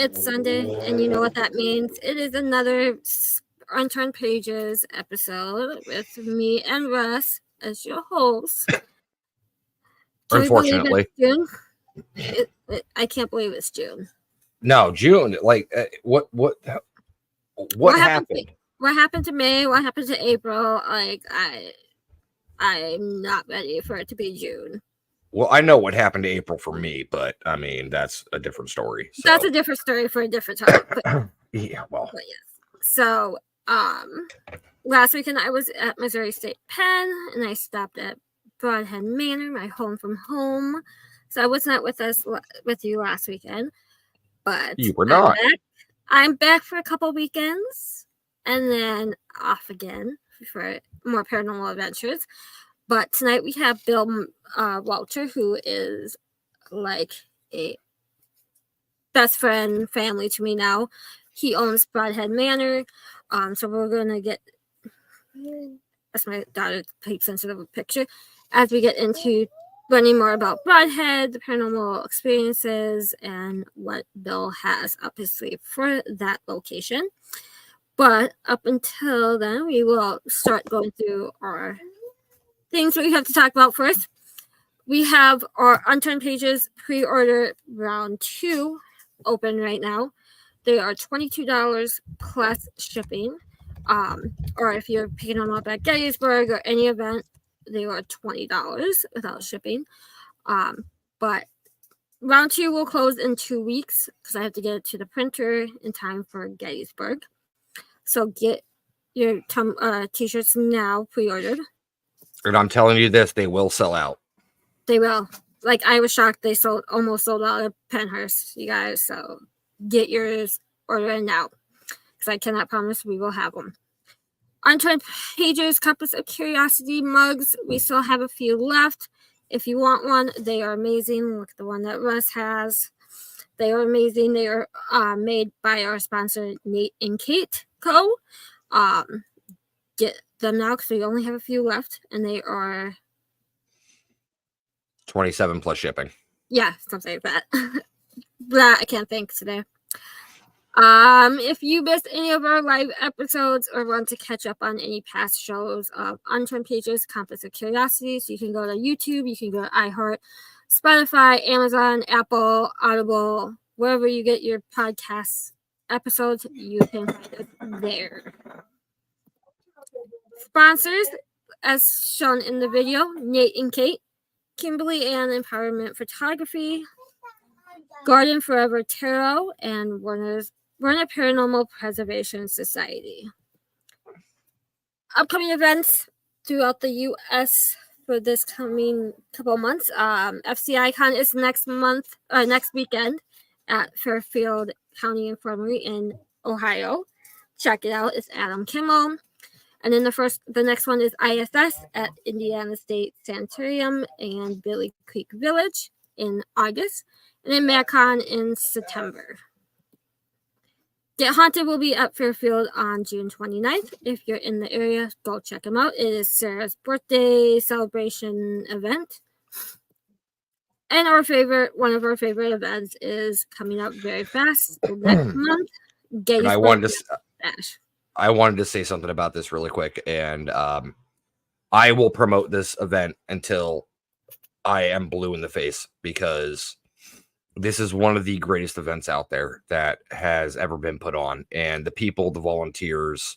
it's Sunday, and you know what that means. It is another Unturned Pages episode with me and Russ as your host. Unfortunately. June? I can't believe it's June. No, June. Like, what happened? What happened to May? What happened to April? Like, I'm not ready for it to be June. Well, I know what happened to April for me, but I mean, that's a different story. So. That's a different story for a different time. Yeah, well. But yes. So, last weekend I was at Missouri State Penn, and I stopped at Brodhead Manor, my home from home. So I was not with you last weekend, but you were not. I'm back for a couple weekends, and then off again for more paranormal adventures. But tonight we have Bill Wolter, who is like a best friend, family to me now. He owns Brodhead Manor. So we're going to get, as my daughter peeps into the picture, as we get into learning more about Brodhead, the paranormal experiences, and what Bill has up his sleeve for that location. But up until then, we will start going through our things we have to talk about first. We have our Unturned Pages pre-order round 2 open right now. They are $22 plus shipping. Or if you're picking them up at Gettysburg or any event, they are $20 without shipping. But round 2 will close in 2 weeks because I have to get it to the printer in time for Gettysburg. So get your t-shirts now pre-ordered. And I'm telling you this, they will sell out. They will. Like, I was shocked they almost sold out of Penhurst, you guys. So get yours ordered now, because I cannot promise we will have them. Unturned Pages Compass of Curiosity mugs. We still have a few left. If you want one, they are amazing. Look at the one that Russ has. They are amazing. They are made by our sponsor, Nate and Kate Co. Get them now because we only have a few left, and they are $27 plus shipping. Yeah, something like that. That I can't think today. If you missed any of our live episodes or want to catch up on any past shows of Unturned Pages, Compass of Curiosities, you can go to YouTube, you can go to iHeart, Spotify, Amazon, Apple, Audible, wherever you get your podcast episodes, you can find us there. Sponsors, as shown in the video, Nate and Kate, Kimberly Ann Empowerment Photography, Garden Forever Tarot, and Warner Paranormal Preservation Society. Upcoming events throughout the U.S. for this coming couple months. FCICon is next weekend at Fairfield County Infirmary in Ohio. Check it out. It's Adam Kimmel. And then the next one is ISS at Indiana State Sanitarium and Billy Creek Village in August. And then MadCon in September. Get Haunted will be at Fairfield on June 29th. If you're in the area, go check them out. It is Sarah's birthday celebration event. And one of our favorite events is coming up very fast next month. And I wanted to say something about this really quick, and I will promote this event until I am blue in the face, because this is one of the greatest events out there that has ever been put on. And the people, the volunteers,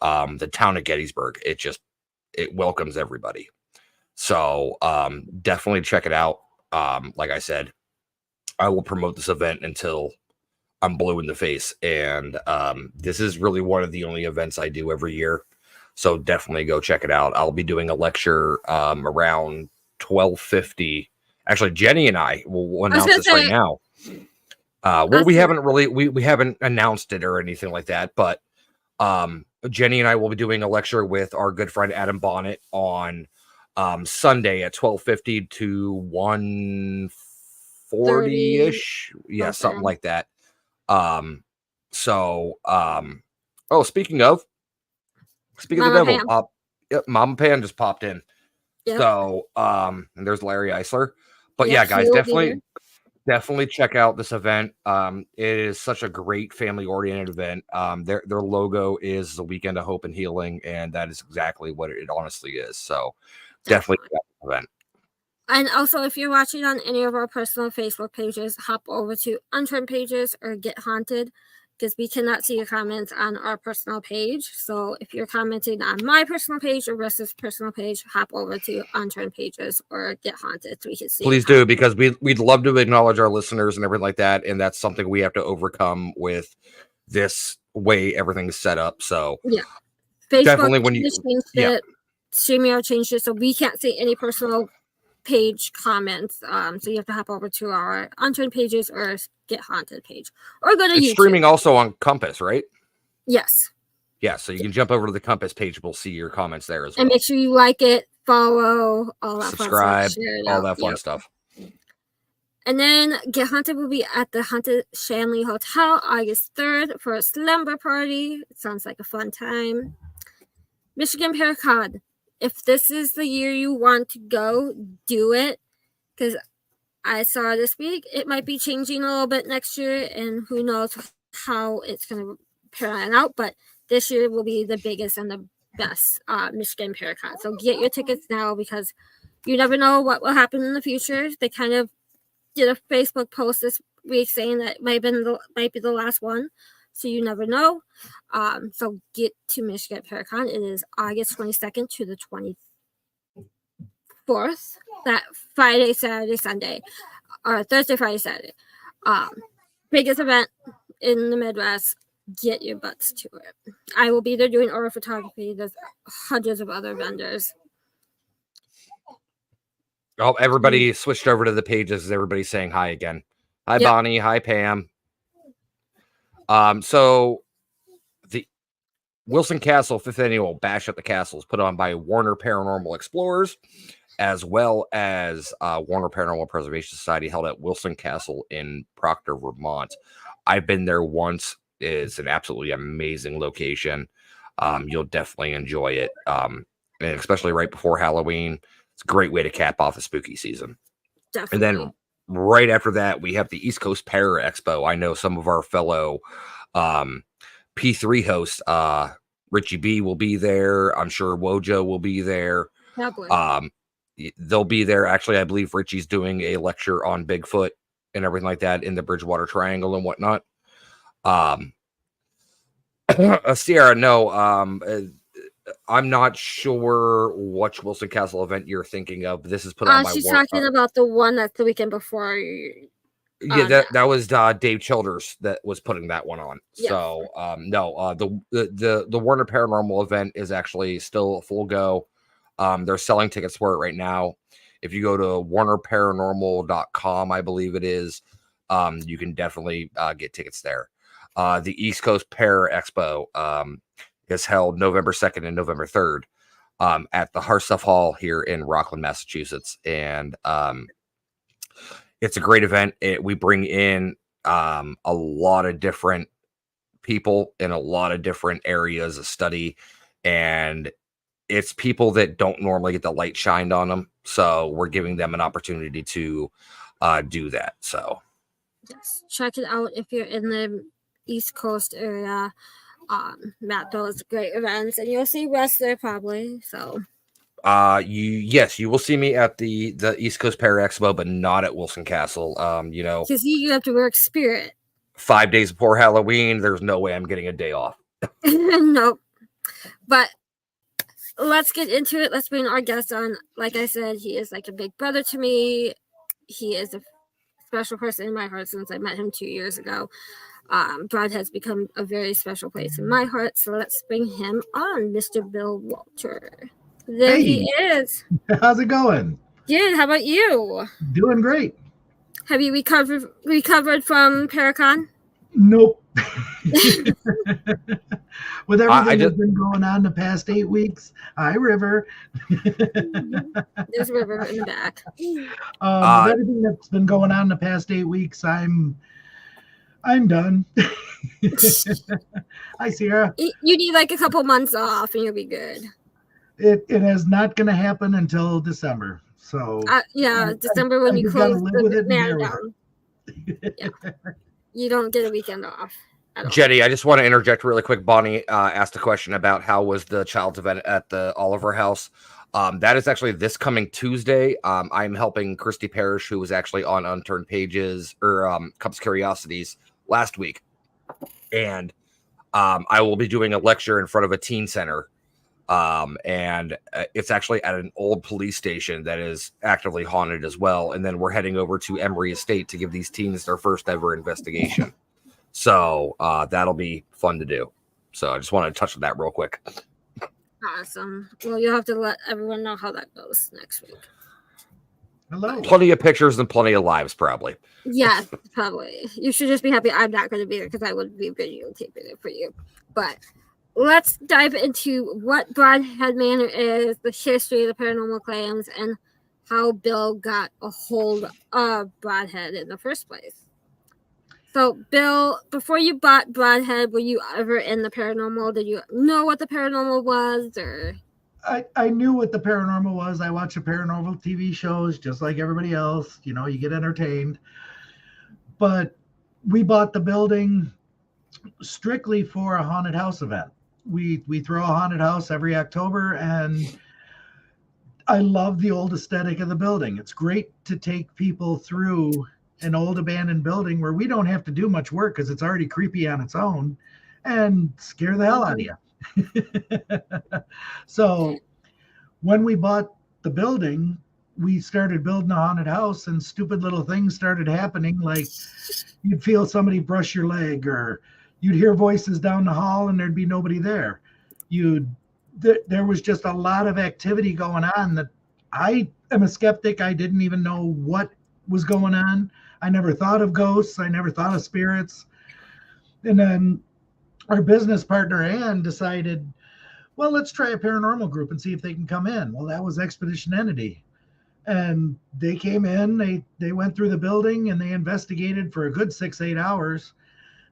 the town of Gettysburg, it welcomes everybody. So definitely check it out. Like I said, I will promote this event until I'm blue in the face. And this is really one of the only events I do every year. So definitely go check it out. I'll be doing a lecture around 12:50. Actually, Jenny and I will announce this right now. We haven't announced it or anything like that, but Jenny and I will be doing a lecture with our good friend Adam Bonnet on Sunday at 12:50 to 1:40-ish. Yeah, okay. Something like that. Speaking of the devil, Mama Pan just popped in. Yep. So, and there's Larry Eisler. But yeah, guys, definitely Definitely check out this event. It is such a great family-oriented event. Their logo is the Weekend of Hope and Healing, and that is exactly what it honestly is. So definitely check out the event. And also, if you're watching on any of our personal Facebook pages, hop over to Unturned pages or Get Haunted, because we cannot see your comments on our personal page. So if you're commenting on my personal page or Russ's personal page, hop over to Unturned pages or Get Haunted so we can see. Please do, because we'd love to acknowledge our listeners and everything like that, and that's something we have to overcome with this way everything's set up. So yeah, Facebook definitely when you changed it, StreamYard changed it, so we can't see any personal page comments. So you have to hop over to our Unturned pages or Get Haunted page, or go to YouTube. Streaming also on Compass, right? Yes. Yeah, so you can jump over to the Compass page. We'll see your comments there as well. And make sure you like it, follow, all that subscribe, fun stuff, share it all out. that fun stuff. And then Get Haunted will be at the Haunted Shanley Hotel August 3rd for a slumber party. It sounds like a fun time. Michigan Paracon. If this is the year you want to go, do it. Because I saw this week, it might be changing a little bit next year, and who knows how it's going to pan out. But this year will be the biggest and the best Michigan Paracon. So get your tickets now, because you never know what will happen in the future. They kind of did a Facebook post this week saying that might be the last one. So you never know. So get to Michigan Paracon. It is August 22nd to the 24th. That Friday, Saturday, Sunday, or Thursday, Friday, Saturday. Biggest event in the Midwest. Get your butts to it. I will be there doing oral photography. There's hundreds of other vendors. Oh, everybody switched over to the pages. Everybody's saying hi again. Hi, yep. Bonnie. Hi, Pam. So the Wilson Castle 5th Annual Bash at the Castle is put on by Warner Paranormal Explorers, as well as Warner Paranormal Preservation Society, held at Wilson Castle in Proctor, Vermont. I've been there once. It's an absolutely amazing location. You'll definitely enjoy it, and especially right before Halloween. It's a great way to cap off the spooky season. Definitely. And then right after that, we have the East Coast Para Expo. I know some of our fellow P3 hosts, Richie B will be there. I'm sure Wojo will be there. They'll be there. Actually, I believe Richie's doing a lecture on Bigfoot and everything like that in the Bridgewater Triangle and whatnot. Sierra, no, I'm not sure which Wilson Castle event you're thinking of. This is put on by she's talking about the one that's the weekend before. Yeah, that was Dave Childers that was putting that one on. Yeah. So no, the Warner Paranormal event is actually still a full go. They're selling tickets for it right now. If you go to warnerparanormal.com, I believe it is, you can definitely get tickets there. The East Coast Para Expo is held November 2nd and November 3rd at the Harstuff Hall here in Rockland, Massachusetts. And it's a great event. We bring in a lot of different people in a lot of different areas of study, and it's people that don't normally get the light shined on them. So we're giving them an opportunity to do that. So yes, check it out if you're in the East Coast area. Matt does great events, and you'll see Russ there probably. So you will see me at the East Coast Para Expo, but not at Wilson Castle. Because you have to work Spirit 5 days before Halloween. There's no way I'm getting a day off. Nope. But let's get into it. Let's bring our guest on. Like I said, he is like a big brother to me. He is a special person in my heart since I met him 2 years ago. Brodhead has become a very special place in my heart. So let's bring him on, Mr. Bill Wolter. There he is. How's it going? Good. How about you? Doing great. Have you recovered from Paracon? Nope. With everything that's been going on the past 8 weeks, hi, River. There's River in the back. With everything that's been going on the past 8 weeks, I'm done. Hi, Sierra. You need like a couple months off, and you'll be good. It is not going to happen until December. So December when you close the man down. Yeah. You don't get a weekend off at all. Jenny, I just want to interject really quick. Bonnie asked a question about how was the child's event at the Oliver House. That is actually this coming Tuesday. I'm helping Christy Parrish, who was actually on Unturned Pages or Cubs Curiosities last week. And I will be doing a lecture in front of a teen center. And it's actually at an old police station that is actively haunted as well. And then we're heading over to Emory Estate to give these teens their first ever investigation. So that'll be fun to do. So I just wanted to touch on that real quick. Awesome. Well, you'll have to let everyone know how that goes next week. Hello. Plenty of pictures and plenty of lives, probably. Yeah, probably. You should just be happy I'm not going to be there because I would be videotaping it for you. But let's dive into what Brodhead Manor is, the history of the paranormal claims, and how Bill got a hold of Brodhead in the first place. So, Bill, before you bought Brodhead, were you ever in the paranormal? Did you know what the paranormal was? Or I knew what the paranormal was. I watch the paranormal TV shows just like everybody else. You know, you get entertained. But we bought the building strictly for a haunted house event. We throw a haunted house every October, and I love the old aesthetic of the building. It's great to take people through an old abandoned building where we don't have to do much work because it's already creepy on its own and scare the hell out of you. So when we bought the building, we started building a haunted house, and stupid little things started happening. Like you'd feel somebody brush your leg, or you'd hear voices down the hall and there'd be nobody there. There was just a lot of activity going on that I am a skeptic. I didn't even know what was going on. I never thought of ghosts. I never thought of spirits. And then our business partner, Ann, decided, well, let's try a paranormal group and see if they can come in. Well, that was Expedition Entity. And they came in, they went through the building and they investigated for a good 6-8 hours.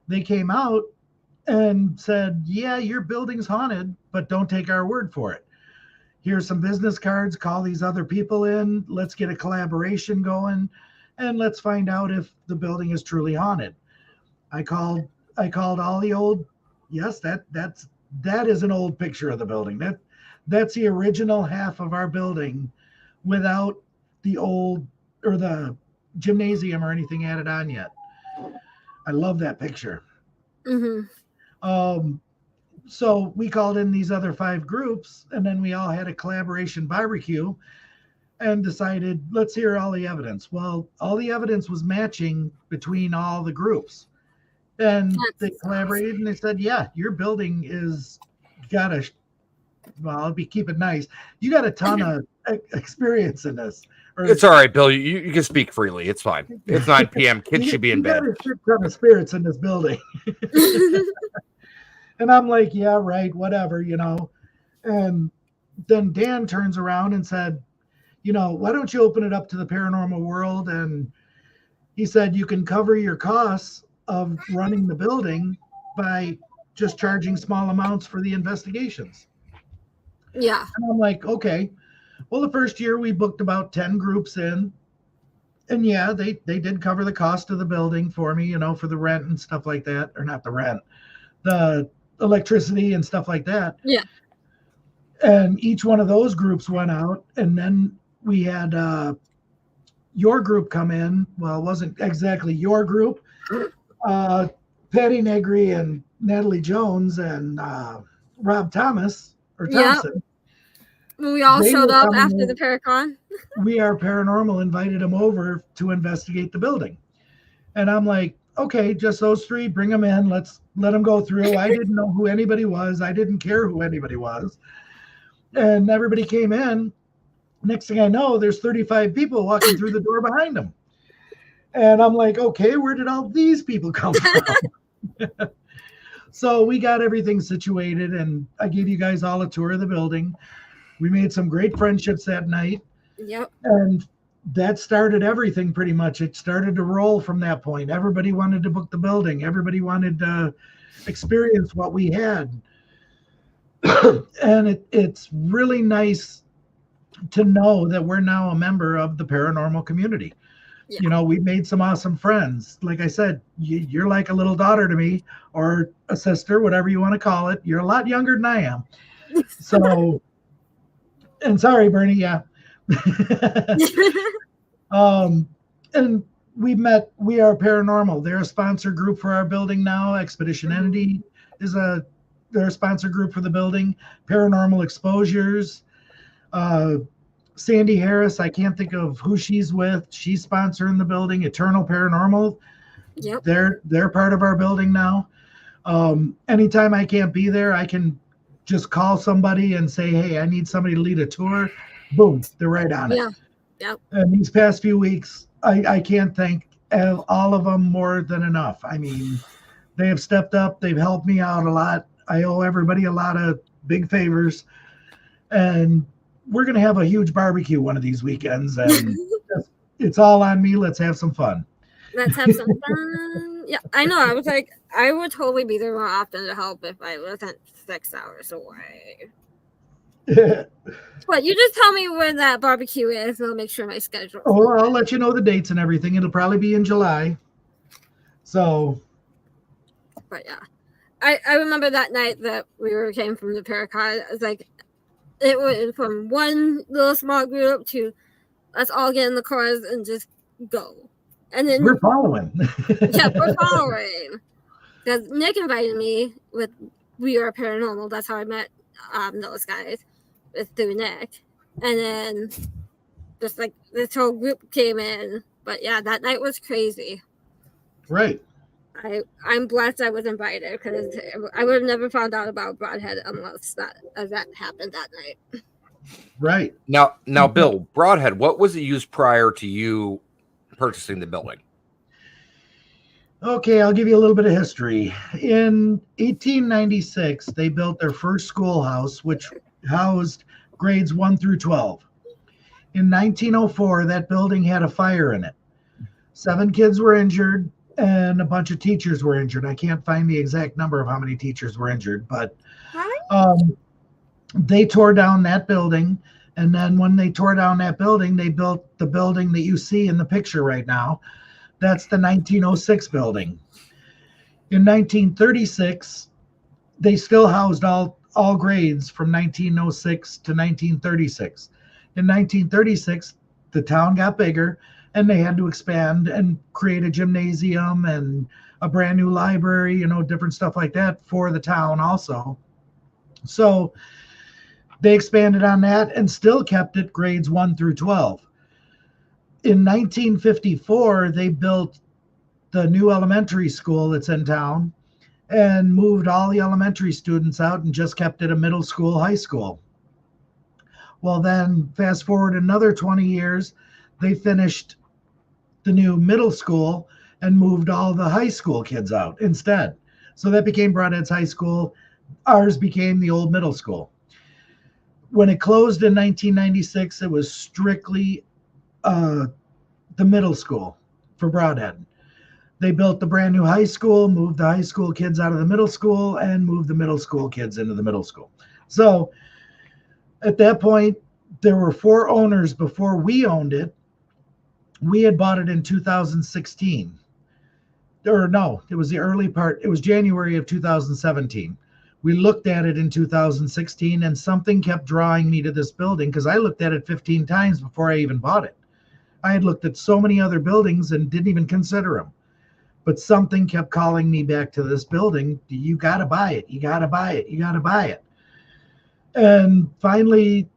They came out and said, yeah, your building's haunted, but don't take our word for it. Here's some business cards, call these other people in, let's get a collaboration going, and let's find out if the building is truly haunted. I called all the old, yes, that is an old picture of the building. That's the original half of our building without the old or the gymnasium or anything added on yet. I love that picture. mm-hmm. So we called in these other 5 groups, and then we all had a collaboration barbecue and decided, let's hear all the evidence. Well, all the evidence was matching between all the groups. And they collaborated and they said, yeah, your building is got a, well, I'll keep it nice. You got a ton of experience in this. It's all right, Bill. You can speak freely. It's fine. It's 9 p.m. Kids should be in bed. You got a shit ton of spirits in this building. And I'm like, yeah, right, whatever, you know. And then Dan turns around and said, you know, why don't you open it up to the paranormal world? And he said, you can cover your costs of running the building by just charging small amounts for the investigations. Yeah. And I'm like, okay. Well, the first year we booked about 10 groups in. And yeah, they did cover the cost of the building for me, you know, for the rent and stuff like that. Or not the rent, the electricity and stuff like that. Yeah. And each one of those groups went out, and then we had your group come in. Well, it wasn't exactly your group. Patty Negri and Natalie Jones and Rob Thomas or Thompson. Yep. We all showed up after the Paracon. We Are Paranormal invited them over to investigate the building. And I'm like, okay, just those 3, bring them in. Let's let them go through. I didn't know who anybody was. I didn't care who anybody was. And everybody came in. Next thing I know, there's 35 people walking through the door behind them. And I'm like, okay, where did all these people come from? So we got everything situated, and I gave you guys all a tour of the building. We made some great friendships that night. Yep. And that started everything pretty much. It started to roll from that point. Everybody wanted to book the building. Everybody wanted to experience what we had. And it's really nice to know that we're now a member of the paranormal community. Yeah. You know, we made some awesome friends. Like I said, you're like a little daughter to me, or a sister, whatever you want to call it. You're a lot younger than I am. So, and sorry, Bernie, yeah. And we are paranormal. They're a sponsor group for our building now. Expedition Entity they're a sponsor group for the building. Paranormal Exposures. Sandy Harris, I can't think of who she's with. She's sponsoring the building. Eternal Paranormal. Yep. They're part of our building now. Anytime I can't be there, I can just call somebody and say, hey, I need somebody to lead a tour. Boom, they're right on it. Yep. And these past few weeks, I can't thank all of them more than enough. I mean, they have stepped up. They've helped me out a lot. I owe everybody a lot of big favors. And we're going to have a huge barbecue one of these weekends. And it's all on me. Let's have some fun. Let's have some fun. Yeah, I know. I was like, I would totally be there more often to help if I wasn't 6 hours away. But you just tell me when that barbecue is, and I'll make sure my schedule. Oh, I'll let you know the dates and everything. It'll probably be in July. So. But yeah, I remember that night that we came from the Paracon. It's like it went from one little small group to let's all get in the cars and just go. And then we're following. Yeah, we're following. Because Nick invited me with We Are Paranormal. That's how I met those guys. Through Nick, and then just like this whole group came in. But yeah, that night was crazy. Right. I'm blessed I was invited because I would have never found out about Brodhead unless that event happened that night. Right. Now, Bill, Brodhead, what was it used prior to you purchasing the building? Okay, I'll give you a little bit of history. In 1896, they built their first schoolhouse, which housed grades 1 through 12. In 1904, that building had a fire in it. 7 kids were injured and a bunch of teachers were injured. I can't find the exact number of how many teachers were injured, but they tore down that building. And then when they tore down that building, they built the building that you see in the picture right now. That's the 1906 building. In 1936, they still housed all grades from 1906 to 1936. In 1936, the town got bigger and they had to expand and create a gymnasium and a brand new library, different stuff like that for the town also. So they expanded on that and still kept it grades 1 through 12. In 1954, they built the new elementary school that's in town and moved all the elementary students out and just kept it a middle school, high school. Well, then fast forward another 20 years, they finished the new middle school and moved all the high school kids out instead. So that became Brodhead's high school. Ours became the old middle school. When it closed in 1996, it was strictly the middle school for Brodhead. They built the brand new high school, moved the high school kids out of the middle school, and moved the middle school kids into the middle school. So at that point, there were 4 owners before we owned it. We had bought it in 2016. Or no, it was the early part. It was January of 2017. We looked at it in 2016, and something kept drawing me to this building because I looked at it 15 times before I even bought it. I had looked at so many other buildings and didn't even consider them. But something kept calling me back to this building. You got to buy it. You got to buy it. You got to buy it. And finally,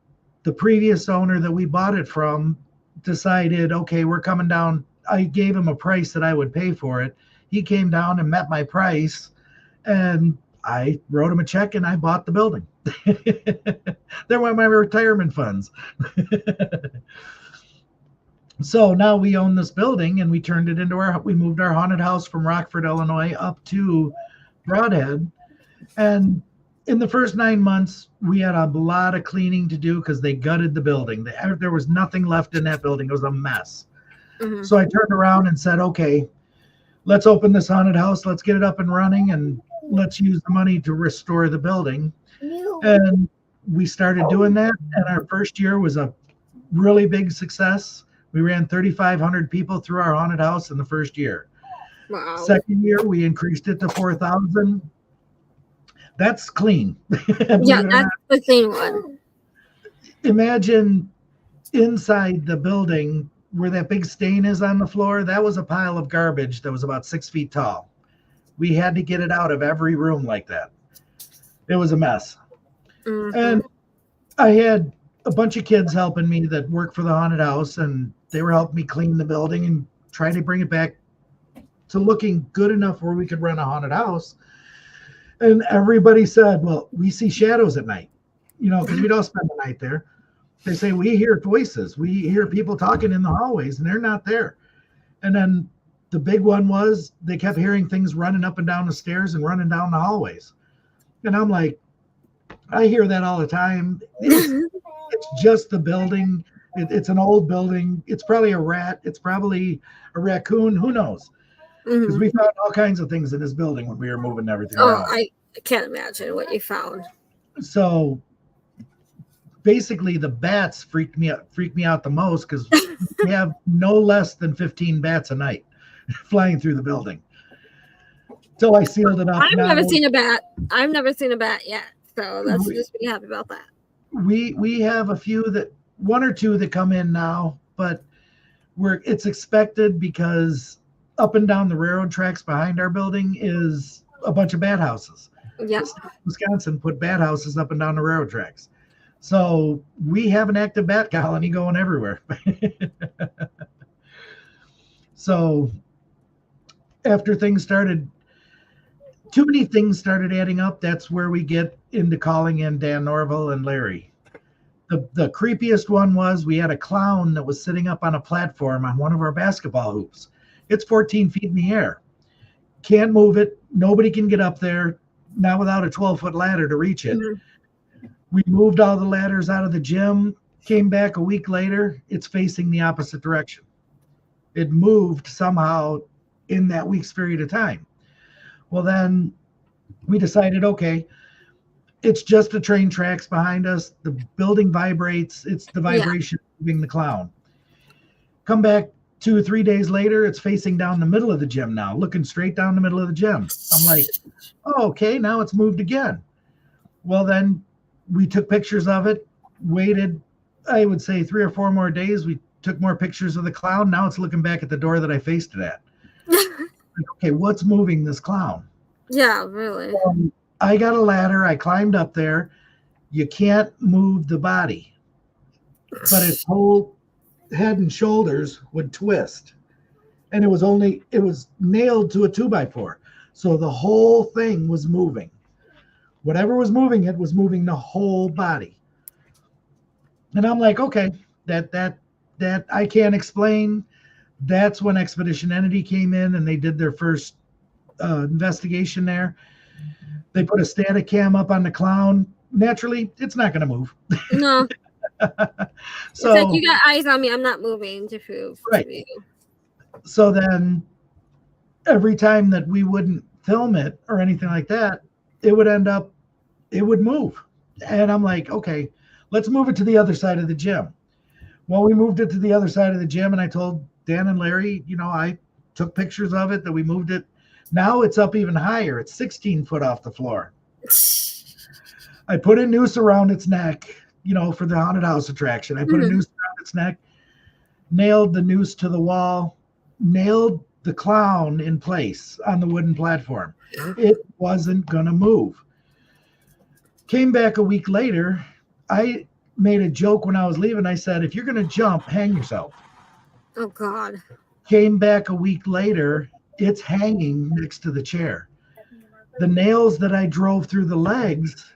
the previous owner that we bought it from decided, okay, we're coming down. I gave him a price that I would pay for it. He came down and met my price, and I wrote him a check and I bought the building. There went my retirement funds. So now we own this building, and we turned it into we moved our haunted house from Rockford, Illinois up to Brodhead. And in the first 9 months, we had a lot of cleaning to do because they gutted the building. There was nothing left in that building. It was a mess. Mm-hmm. So I turned around and said, okay, let's open this haunted house. Let's get it up and running, and let's use the money to restore the building. And we started doing that. And our first year was a really big success. We ran 3,500 people through our haunted house in the first year. Wow. Second year, we increased it to 4,000. That's clean. Yeah, that's the clean one. Imagine inside the building where that big stain is on the floor. That was a pile of garbage that was about 6 feet tall. We had to get it out of every room like that. It was a mess. Mm-hmm. And I had a bunch of kids helping me that work for the haunted house, and they were helping me clean the building and try to bring it back to looking good enough where we could run a haunted house. And everybody said, well, we see shadows at night, because we don't spend the night there. They say, we hear voices. We hear people talking in the hallways, and they're not there. And then the big one was they kept hearing things running up and down the stairs and running down the hallways. And I'm like, I hear that all the time. It's just the building. It's an old building. It's probably a rat. It's probably a raccoon. Who knows? Because we found all kinds of things in this building when we were moving everything around. I can't imagine what you found. So basically the bats freaked me out the most, because we have no less than 15 bats a night flying through the building. So I sealed it up. I've never seen a bat. I've never seen a bat yet. So let's just be happy about that. We have a few, one or two that come in now, but it's expected, because up and down the railroad tracks behind our building is a bunch of bat houses. Yeah. Wisconsin put bat houses up and down the railroad tracks. So we have an active bat colony going everywhere. So after too many things started adding up, that's where we get into calling in Dan Norville and Larry. The creepiest one was we had a clown that was sitting up on a platform on one of our basketball hoops. It's 14 feet in the air. Can't move it. Nobody can get up there, not without a 12-foot ladder to reach it. Mm-hmm. We moved all the ladders out of the gym, came back a week later, it's facing the opposite direction. It moved somehow in that week's period of time. Well, then we decided, okay, it's just the train tracks behind us. The building vibrates. It's the vibration moving the clown. Come back 2 or 3 days later, it's facing down the middle of the gym now, looking straight down the middle of the gym. I'm like, oh, okay, now it's moved again. Well, then we took pictures of it, waited, I would say 3 or 4 more days. We took more pictures of the clown. Now it's looking back at the door that I faced it at. Like, okay, what's moving this clown? Yeah, really. I got a ladder. I climbed up there. You can't move the body, but its whole head and shoulders would twist, and it was nailed to a 2x4, so the whole thing was moving. Whatever was moving it was moving the whole body. And I'm like, okay, that I can't explain. That's when Expedition Entity came in and they did their first investigation there. They put a static cam up on the clown. Naturally, it's not going to move. No. So it's like, you got eyes on me, I'm not moving to prove right. to you. So then every time that we wouldn't film it or anything like that, it would move. And I'm like, okay, let's move it to the other side of the gym. Well, we moved it to the other side of the gym, and I told Dan and Larry, I took pictures of it, that we moved it. Now it's up even higher. It's 16 foot off the floor. I put a noose around its neck, for the haunted house attraction. I put a noose around its neck, nailed the noose to the wall, nailed the clown in place on the wooden platform. It wasn't going to move. Came back a week later. I made a joke when I was leaving. I said, if you're going to jump, hang yourself. Oh, God. Came back a week later. It's hanging next to the chair. The nails that I drove through the legs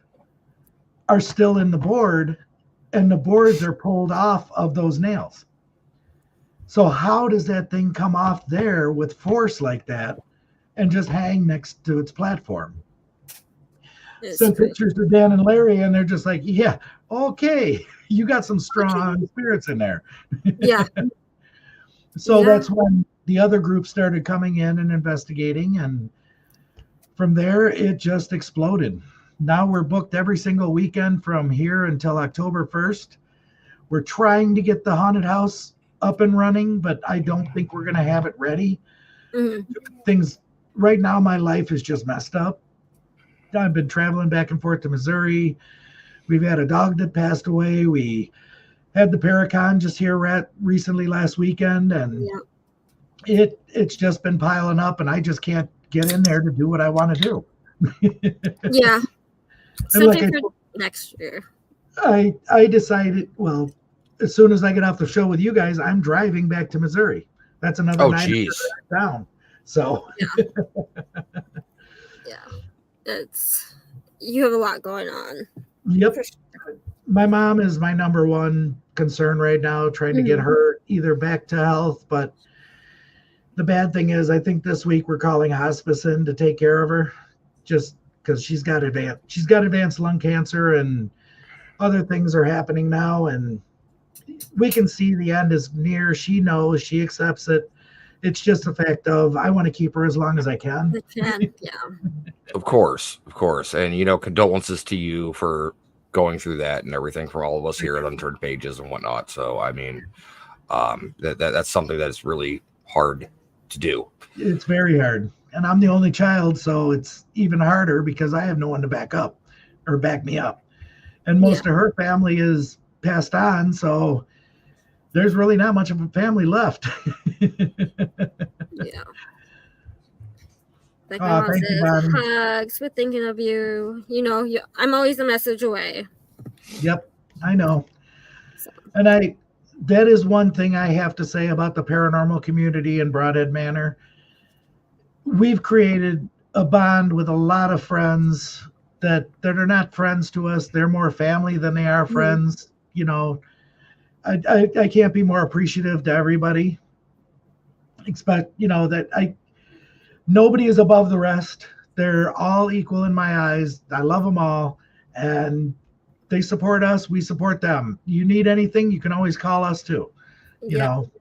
are still in the board, and the boards are pulled off of those nails. So how does that thing come off there with force like that and just hang next to its platform? Sent pictures to Dan and Larry, and they're just like, yeah, okay, you got some strong spirits in there. Yeah. So that's when the other group started coming in and investigating, and from there it just exploded. Now we're booked every single weekend from here until October 1st. We're trying to get the haunted house up and running, but I don't think we're going to have it ready. Mhm. Things right now, my life is just messed up. I've been traveling back and forth to Missouri. We've had a dog that passed away. We had the Paracon just here recently last weekend, and it's just been piling up, and I just can't get in there to do what I want to do. Yeah. Something for next year. I decided, well, as soon as I get off the show with you guys, I'm driving back to Missouri. That's another 9 hours down. So yeah, you have a lot going on. Yep. My mom is my number one concern right now, trying to get her either back to health. But the bad thing is, I think this week we're calling hospice in to take care of her, just because she's got advanced lung cancer and other things are happening now, and we can see the end is near. She knows, she accepts it. It's just a fact of I want to keep her as long as I can. Yeah. Of course. And, condolences to you for going through that and everything from all of us here at Unturned Pages and whatnot. So, I mean, that's something that's really hard to do. It's very hard. And I'm the only child, so it's even harder because I have no one to back me up. And most of her family is passed on, so there's really not much of a family left. Yeah. Like my mom says, hugs, we're thinking of you. I'm always a message away. Yep, I know. So. And that is one thing I have to say about the paranormal community in Brodhead Manor. We've created a bond with a lot of friends that are not friends to us. They're more family than they are friends. I can't be more appreciative to everybody. Expect, that nobody is above the rest. They're all equal in my eyes. I love them all, and they support us. We support them. You need anything, you can always call us too. You know.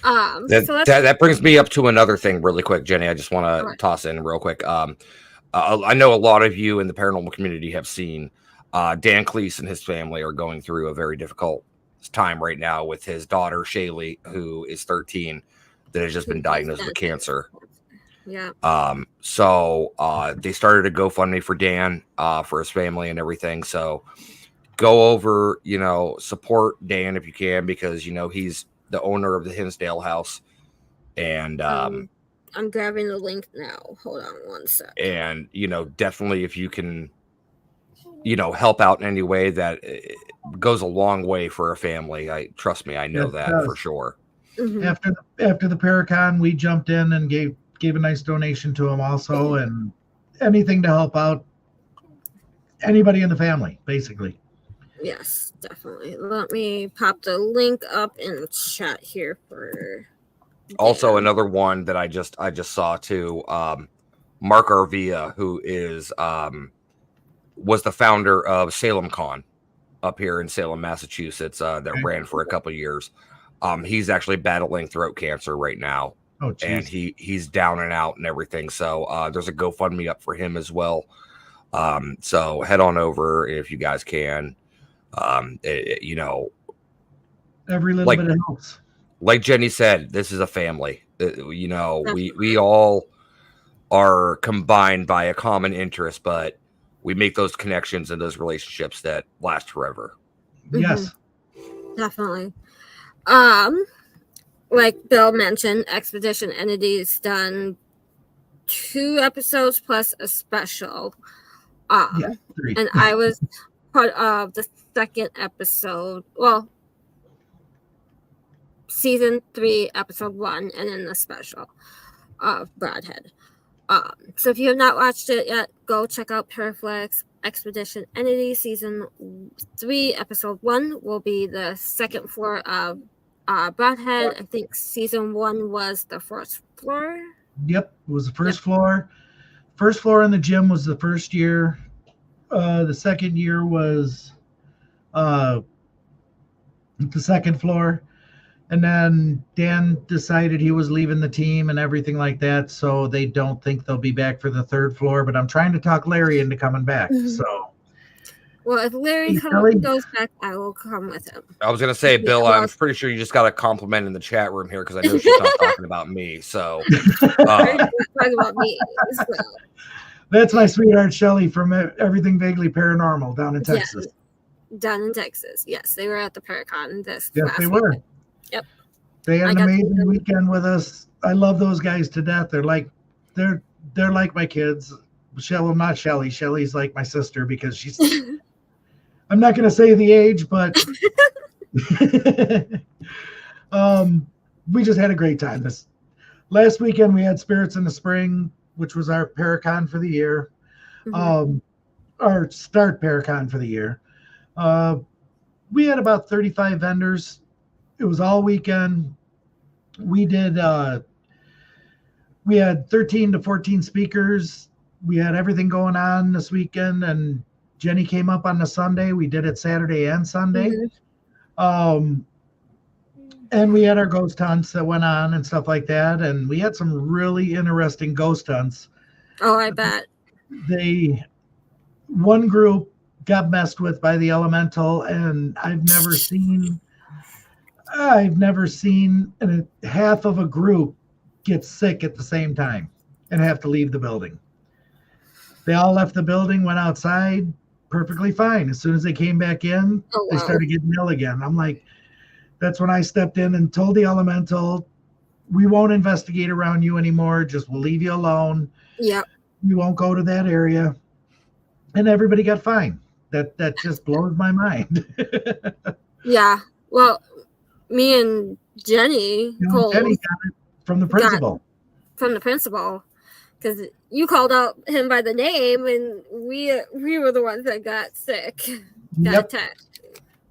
That brings me up to another thing really quick, Jenny. I just want to toss in real quick. I know a lot of you in the paranormal community have seen Dan Cleese and his family are going through a very difficult time right now with his daughter Shaylee, who is 13, that has just been diagnosed with cancer. Yeah. So they started a GoFundMe for Dan, for his family and everything. So go over, support Dan if you can, because he's the owner of the Hinsdale house, and I'm grabbing the link now. Hold on one sec. And definitely if you can help out in any way, that it goes a long way for a family. Trust me, I know that for sure. Mm-hmm. After the Paracon, we jumped in and gave a nice donation to him also, and anything to help out anybody in the family, basically. Yes, definitely. Let me pop the link up in the chat here for. Also, another one that I just saw too. Mark Arvia, who is was the founder of Salem Con up here in Salem, Massachusetts, that ran for a couple of years. He's actually battling throat cancer right now. Oh, geez. And he's down and out and everything. So there's a GoFundMe up for him as well. So head on over if you guys can. Every little bit helps. Like Jenny said, this is a family. We all are combined by a common interest, but we make those connections and those relationships that last forever. Yes, definitely. Like Bill mentioned, Expedition Entity's done 2 episodes plus a special. 3. And I was part of the second episode. Well, season 3, episode 1, and then the special of Brodhead. So if you have not watched it yet, go check out Paraflex. Expedition Entity season 3, episode 1 will be the second floor of Brodhead. I think season 1 was the first floor. Yep, it was the first floor. First floor in the gym was the first year. The second year was the second floor. And then Dan decided he was leaving the team and everything like that, so they don't think they'll be back for the third floor. But I'm trying to talk Larry into coming back. So Well, if Larry Kelly? goes back, I will come with him. I was gonna say, Bill, well, I'm pretty sure you just got a compliment in the chat room here because I know she's not talking about me. So talking about me. So. That's my sweetheart Shelly from Everything Vaguely Paranormal down in Texas. Yeah, down in Texas. Yes, they were at the Paracon Yes, last they were. weekend. Yep. They had an amazing weekend with us. I love those guys to death. They're like my kids. Well, not Shelly. Shelly's like my sister because she's I'm not going to say the age, but we just had a great time. This last weekend we had Spirits in the Spring, which was our Paracon for the year. Our start Paracon for the year. We had about 35 vendors. It was all weekend. We did we had 13 to 14 speakers. We had everything going on this weekend, and Jenny came up on the Sunday. We did it Saturday and Sunday. And we had our ghost hunts that went on and stuff like that. And we had some really interesting ghost hunts. Oh, I bet. One group got messed with by the elemental, and I've never seen half of a group get sick at the same time and have to leave the building. They all left the building, went outside, perfectly fine. As soon as they came back in, they started getting ill again. I'm like, that's when I stepped in and told the elemental, we won't investigate around you anymore. Just we'll leave you alone. Yep. You won't go to that area. And everybody got fine. That just blows my mind. Yeah. Well, me and Jenny got it from the principal. Because you called out him by the name, and we were the ones that got sick, got attacked.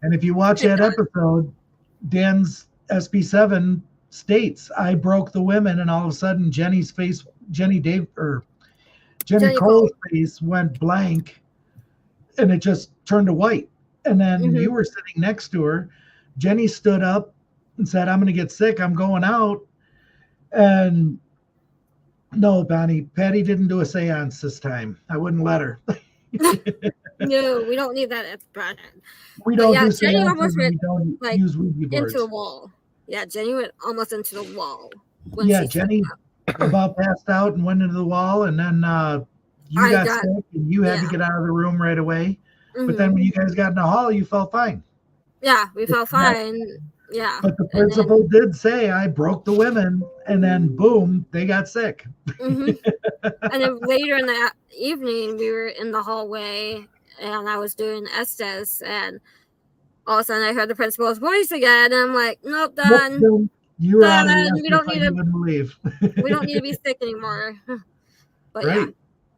And if you watch that episode, Dan's SB7 states, I broke the women, and all of a sudden Jenny Cole's face went blank, and it just turned to white. And then you were sitting next to her. Jenny stood up and said, I'm going to get sick. I'm going out. And no, Bonnie, Patty didn't do a seance this time. I wouldn't let her. No, we don't need that at Brodhead. We don't do Jenny almost went use Ouija boards. into the wall. Yeah, Jenny went almost into the wall. Jenny about passed out and went into the wall, and then you got sick and you had to get out of the room right away. But then when you guys got in the hall, you felt fine. Yeah, we felt fine. Yeah. But the principal did say, I broke the women, and then boom, they got sick. And then later in the evening, we were in the hallway, and I was doing Estes, and all of a sudden I heard the principal's voice again, and I'm like, nope, done. Nope, you were out of the we don't need to leave. We don't need to be sick anymore. But yeah,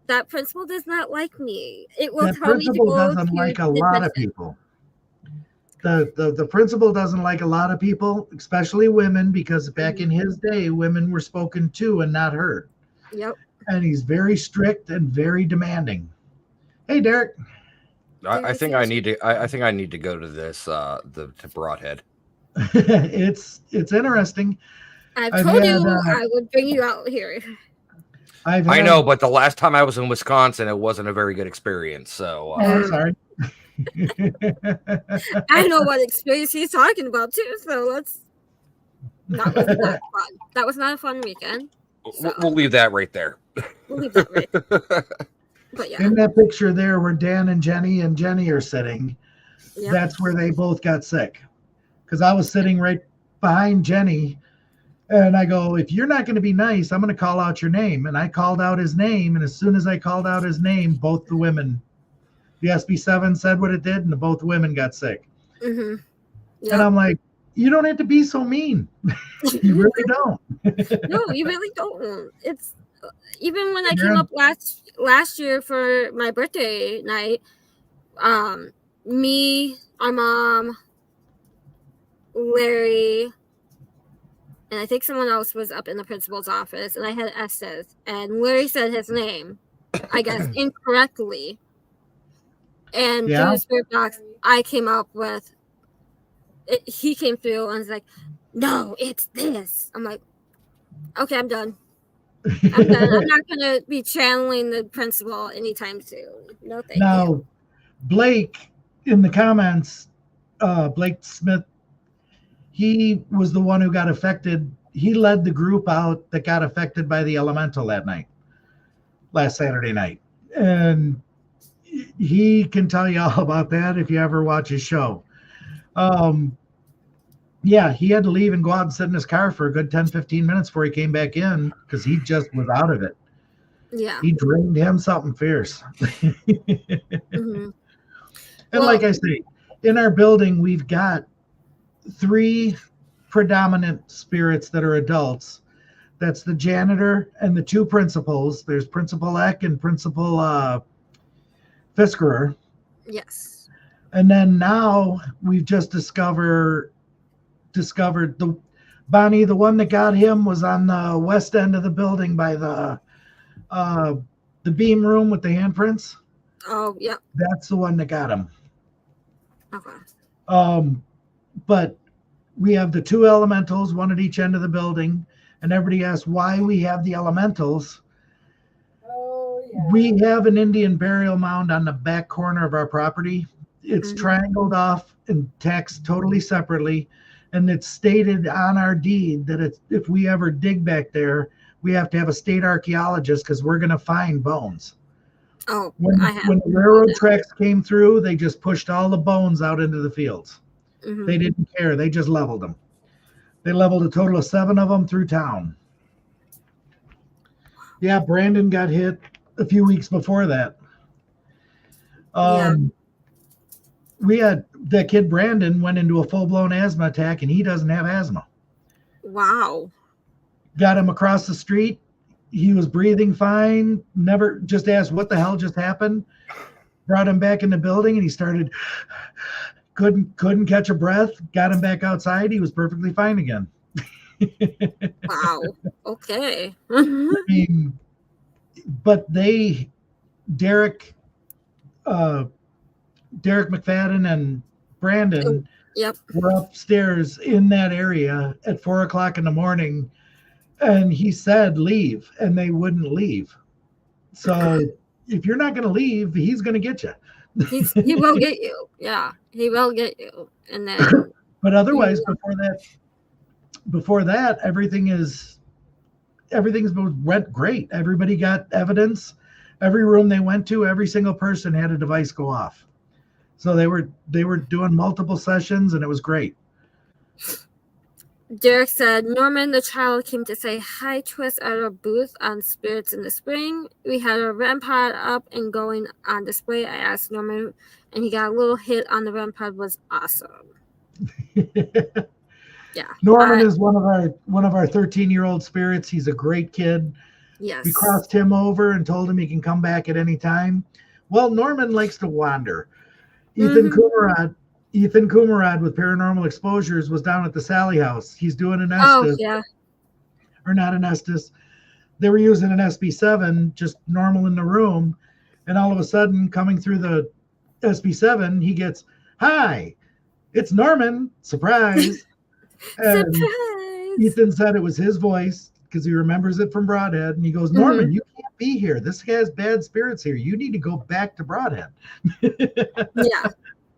that principal does not like me. It will tell me to go doesn't like a lot of people. The principal doesn't like a lot of people, especially women, because back in his day, women were spoken to and not heard. Yep. And he's very strict and very demanding. Hey, Derek. I think I need to go to this to Brodhead. It's interesting. I've told you I would bring you out here. I know, but the last time I was in Wisconsin, it wasn't a very good experience. So I'm sorry. I know what experience he's talking about too. So that was not fun. That was not a fun weekend. So. We'll leave that right there. We'll leave that right there. But yeah. In that picture there where Dan and Jenny are sitting, that's where they both got sick. Because I was sitting right behind Jenny, and I go, if you're not going to be nice, I'm going to call out your name. And I called out his name, and as soon as I called out his name, both the women, the SB7 said what it did, and both women got sick. Yep. And I'm like, you don't have to be so mean. You really don't. No, you really don't. It's even when I came up last year for my birthday night, me, our mom, Larry, and I think someone else was up in the principal's office, and I had Estes, and Larry said his name, I guess, incorrectly. And through the spirit box, I came up with it. He came through and was like, no, it's this. I'm like, okay, I'm done. I'm not going to be channeling the principal anytime soon. No, thank you. Blake in the comments, Blake Smith, he was the one who got affected. He led the group out that got affected by the elemental that night, last Saturday night. And he can tell you all about that if you ever watch his show. Yeah, he had to leave and go out and sit in his car for a good 10, 15 minutes before he came back in because he just was out of it. Yeah. He drained him something fierce. Mm-hmm. And like I say, in our building, we've got 3 predominant spirits that are adults. That's the janitor and the 2 principals. There's Principal Eck and Principal Fiskerer. Yes. And then now we've just discovered the Bonnie, the one that got him was on the west end of the building by the beam room with the handprints. Oh, yeah. That's the one that got him. Okay. But we have the 2 elementals, one at each end of the building, and everybody asks why we have the elementals. Oh, yeah. We have an Indian burial mound on the back corner of our property. It's triangled off and taxed totally separately, and it's stated on our deed that if we ever dig back there, we have to have a state archaeologist because we're going to find bones. Oh, when the railroad tracks came through, they just pushed all the bones out into the fields. Mm-hmm. They didn't care. They just leveled them. They leveled a total of 7 of them through town. Yeah, Brandon got hit a few weeks before that. We had that kid Brandon went into a full-blown asthma attack, and he doesn't have asthma. Wow. Got him across the street. He was breathing fine. Never just asked what the hell just happened. Brought him back in the building, and he started couldn't catch a breath. Got him back outside. He was perfectly fine again. Wow. Okay. I mean, but Derek McFadden and Brandon were upstairs in that area at 4:00 in the morning, and he said leave, and they wouldn't leave. So if you're not going to leave, he's going to get you. He will get you. Yeah, he will get you. And then, but otherwise, before that, everything's went great. Everybody got evidence. Every room they went to, every single person had a device go off. So they were doing multiple sessions, and it was great. Derek said, Norman, the child, came to say hi to us at our booth on Spirits in the Spring. We had a REM pod up and going on display. I asked Norman, and he got a little hit on the REM pod. Was awesome. Yeah. Norman is one of our 13-year-old spirits. He's a great kid. Yes. We crossed him over and told him he can come back at any time. Well, Norman likes to wander. Ethan Kumarad with Paranormal Exposures was down at the Sally house. He's doing an Estes. Oh, yeah. Or not an Estes. They were using an SB7, just normal in the room. And all of a sudden, coming through the SB7, he gets, hi, it's Norman. Surprise. And surprise. Ethan said it was his voice because he remembers it from Brodhead. And he goes, Norman, you can't be here. This has bad spirits here. You need to go back to Brodhead. Yeah.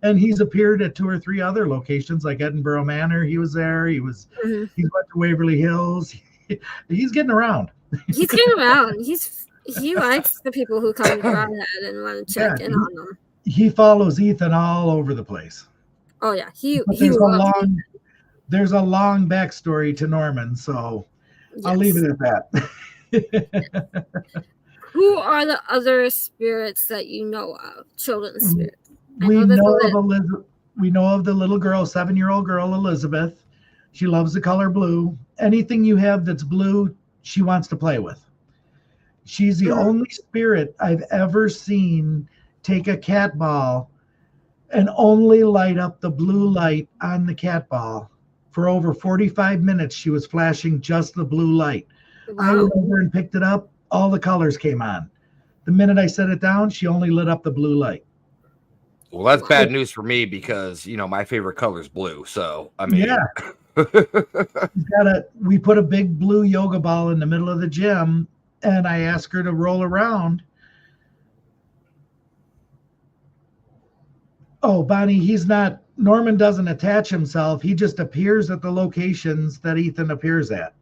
And he's appeared at 2 or 3 other locations, like Edinburgh Manor. He was there. He went to Waverly Hills. He's getting around. He's getting around. He likes the people who come to Brodhead and want to check in on them. He follows Ethan all over the place. Oh yeah, there's a long backstory to Norman, so I'll leave it at that. Who are the other spirits that you know of? Children's spirits. We know of the little girl, 7-year-old girl, Elizabeth. She loves the color blue. Anything you have that's blue, she wants to play with. She's the only spirit I've ever seen take a cat ball and only light up the blue light on the cat ball. For over 45 minutes, she was flashing just the blue light. Wow. I went over and picked it up. All the colors came on. The minute I set it down, she only lit up the blue light. Well, that's bad news for me because, my favorite color is blue. So, I mean. Yeah. We put a big blue yoga ball in the middle of the gym, and I asked her to roll around. Oh, Bonnie, Norman doesn't attach himself. He just appears at the locations that Ethan appears at.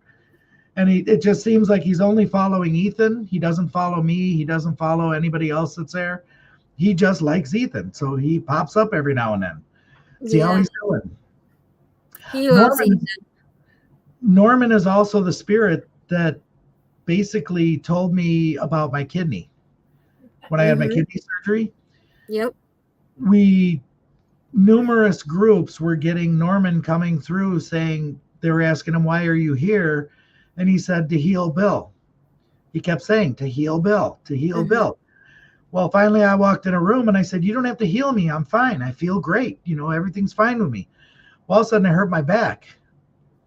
And it just seems like he's only following Ethan. He doesn't follow me. He doesn't follow anybody else that's there. He just likes Ethan. So he pops up every now and then. See how he's doing. He loves Ethan. Norman is also the spirit that basically told me about my kidney. When I had my kidney surgery. Yep. Numerous groups were getting Norman coming through saying, they were asking him, why are you here? And he said, to heal Bill. He kept saying, to heal Bill, to heal Bill. Well, finally I walked in a room and I said, you don't have to heal me. I'm fine. I feel great. Everything's fine with me. Well, all of a sudden I hurt my back.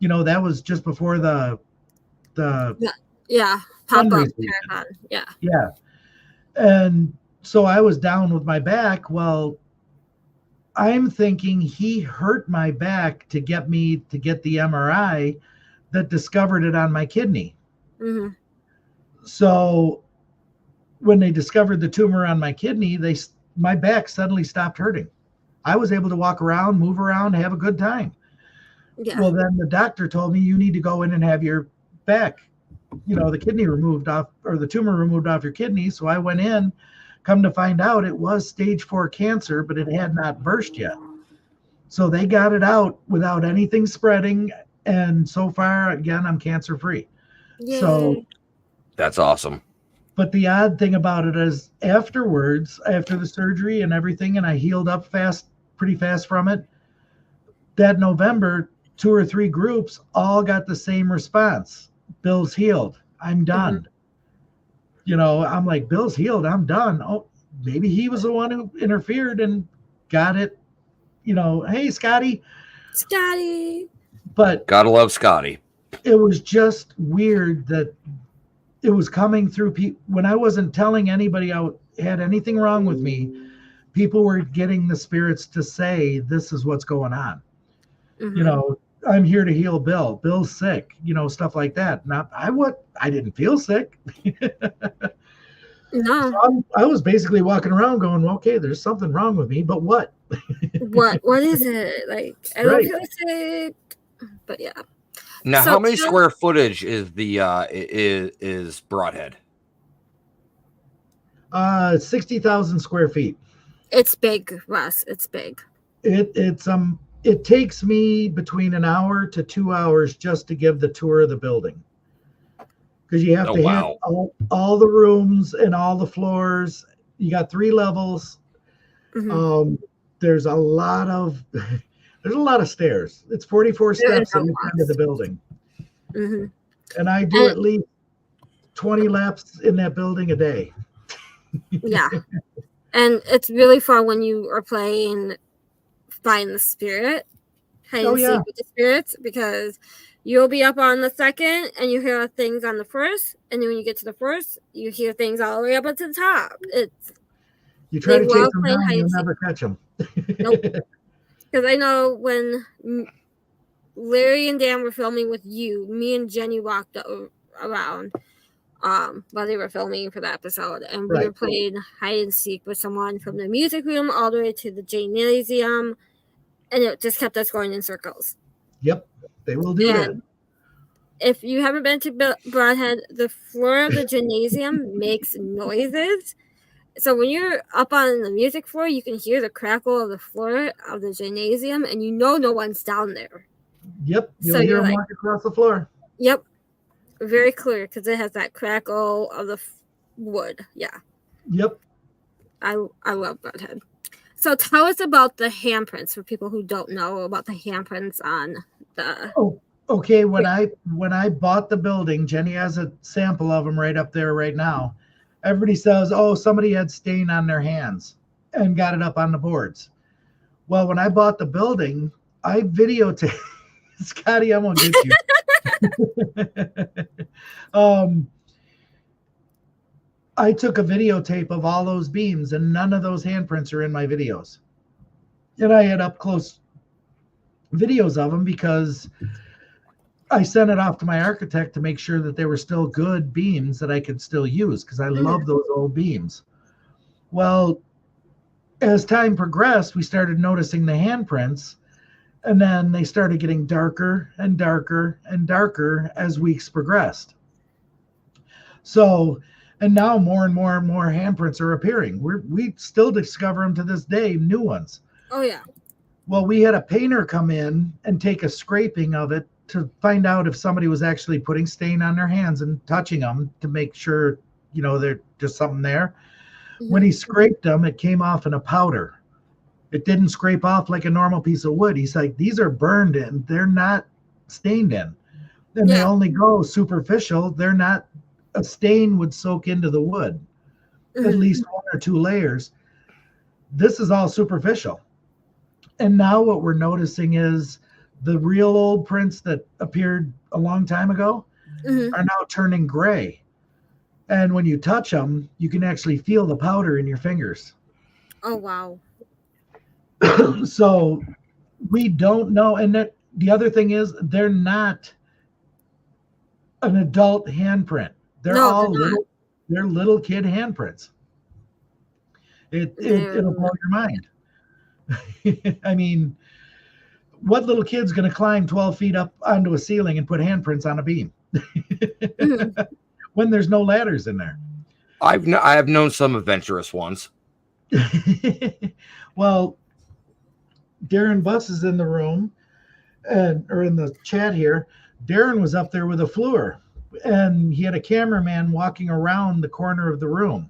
That was just before the pop up. Yeah. And so I was down with my back. Well, I'm thinking he hurt my back to get me to get the MRI that discovered it on my kidney. Mm-hmm. So when they discovered the tumor on my kidney, my back suddenly stopped hurting. I was able to walk around, move around, have a good time. Yeah. Well, then the doctor told me you need to go in and have your back, the kidney removed off, or the tumor removed off your kidney. So I went in, come to find out it was stage 4 cancer, but it had not burst yet. So they got it out without anything spreading. And so far, again, I'm cancer free. Yay. So that's awesome. But the odd thing about it is afterwards, after the surgery and everything, and I healed up pretty fast from it, that November, 2 or 3 groups all got the same response. Bill's healed. I'm done. I'm like, Bill's healed. I'm done. Oh, maybe he was the one who interfered and got it. Hey, Scotty. But gotta love Scotty. It was just weird that it was coming through people. When I wasn't telling anybody I had anything wrong with me, people were getting the spirits to say, this is what's going on. I'm here to heal Bill. Bill's sick, stuff like that. I didn't feel sick. No. So I was basically walking around going, well, okay, there's something wrong with me, but what? What is it? Like, I don't feel sick. But yeah. Now, how many square footage is the is Brodhead? 60,000 square feet. It's big, Russ. It's big. It takes me between an hour to 2 hours just to give the tour of the building. Because you have to hit all the rooms and all the floors. You got 3 levels. There's a lot of stairs. It's 44 steps in the end of the building. And I do at least 20 laps in that building a day. Yeah. And it's really fun when you are playing Find the Spirit, hide and seek with the spirits, because you'll be up on the second and you hear things on the first, and then when you get to the first, you hear things all the way up to the top. You try to chase them down, you'll never catch them. Nope. Because I know when Larry and Dan were filming with you, me and Jenny walked around while they were filming for the episode, and we were playing hide and seek with someone from the music room all the way to the gymnasium, and it just kept us going in circles. Yep, they will do that. If you haven't been to Brodhead, the floor of the gymnasium makes noises. So when you're up on the music floor, you can hear the crackle of the floor of the gymnasium, and no one's down there. Yep, you'll hear them walk across the floor. Yep, very clear, because it has that crackle of the wood. Yeah. Yep. I love Brodhead. So tell us about the handprints for people who don't know about the handprints on the. Oh, okay. When I bought the building, Jenny has a sample of them right up there right now. Everybody says, oh, somebody had stain on their hands and got it up on the boards. Well, when I bought the building, I videotaped. Scotty, I'm going to get you. I took a videotape of all those beams, and none of those handprints are in my videos. And I had up close videos of them because I sent it off to my architect to make sure that they were still good beams that I could still use, because I love those old beams. Well, as time progressed, we started noticing the handprints, and then they started getting darker and darker and darker as weeks progressed. So, and now more and more and more handprints are appearing. We still discover them to this day, new ones. Oh yeah. Well, we had a painter come in and take a scraping of it to find out if somebody was actually putting stain on their hands and touching them to make sure, there's just something there. Mm-hmm. When he scraped them, it came off in a powder. It didn't scrape off like a normal piece of wood. He's like, these are burned in. They're not stained in. And they only go superficial. They're not, a stain would soak into the wood, at least 1 or 2 layers. This is all superficial. And now what we're noticing is the real old prints that appeared a long time ago are now turning gray. And when you touch them, you can actually feel the powder in your fingers. Oh, wow. So we don't know. And the other thing is, they're not an adult handprint. They're little kid handprints. It'll blow your mind. I mean, what little kid's going to climb 12 feet up onto a ceiling and put handprints on a beam when there's no ladders in there? I have known some adventurous ones. Well, Darren Buss is in the room or in the chat here. Darren was up there with a FLUR, and he had a cameraman walking around the corner of the room,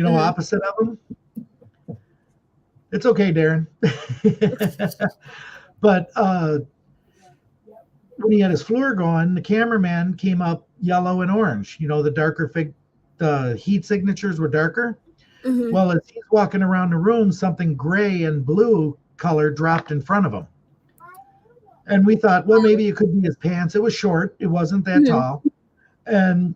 opposite of him. It's okay, Darren. But when he had his FLUR going, the cameraman came up yellow and orange. The heat signatures were darker. Mm-hmm. Well, as he's walking around the room, something gray and blue color dropped in front of him. And we thought, well, maybe it could be his pants. It was short. It wasn't that tall. And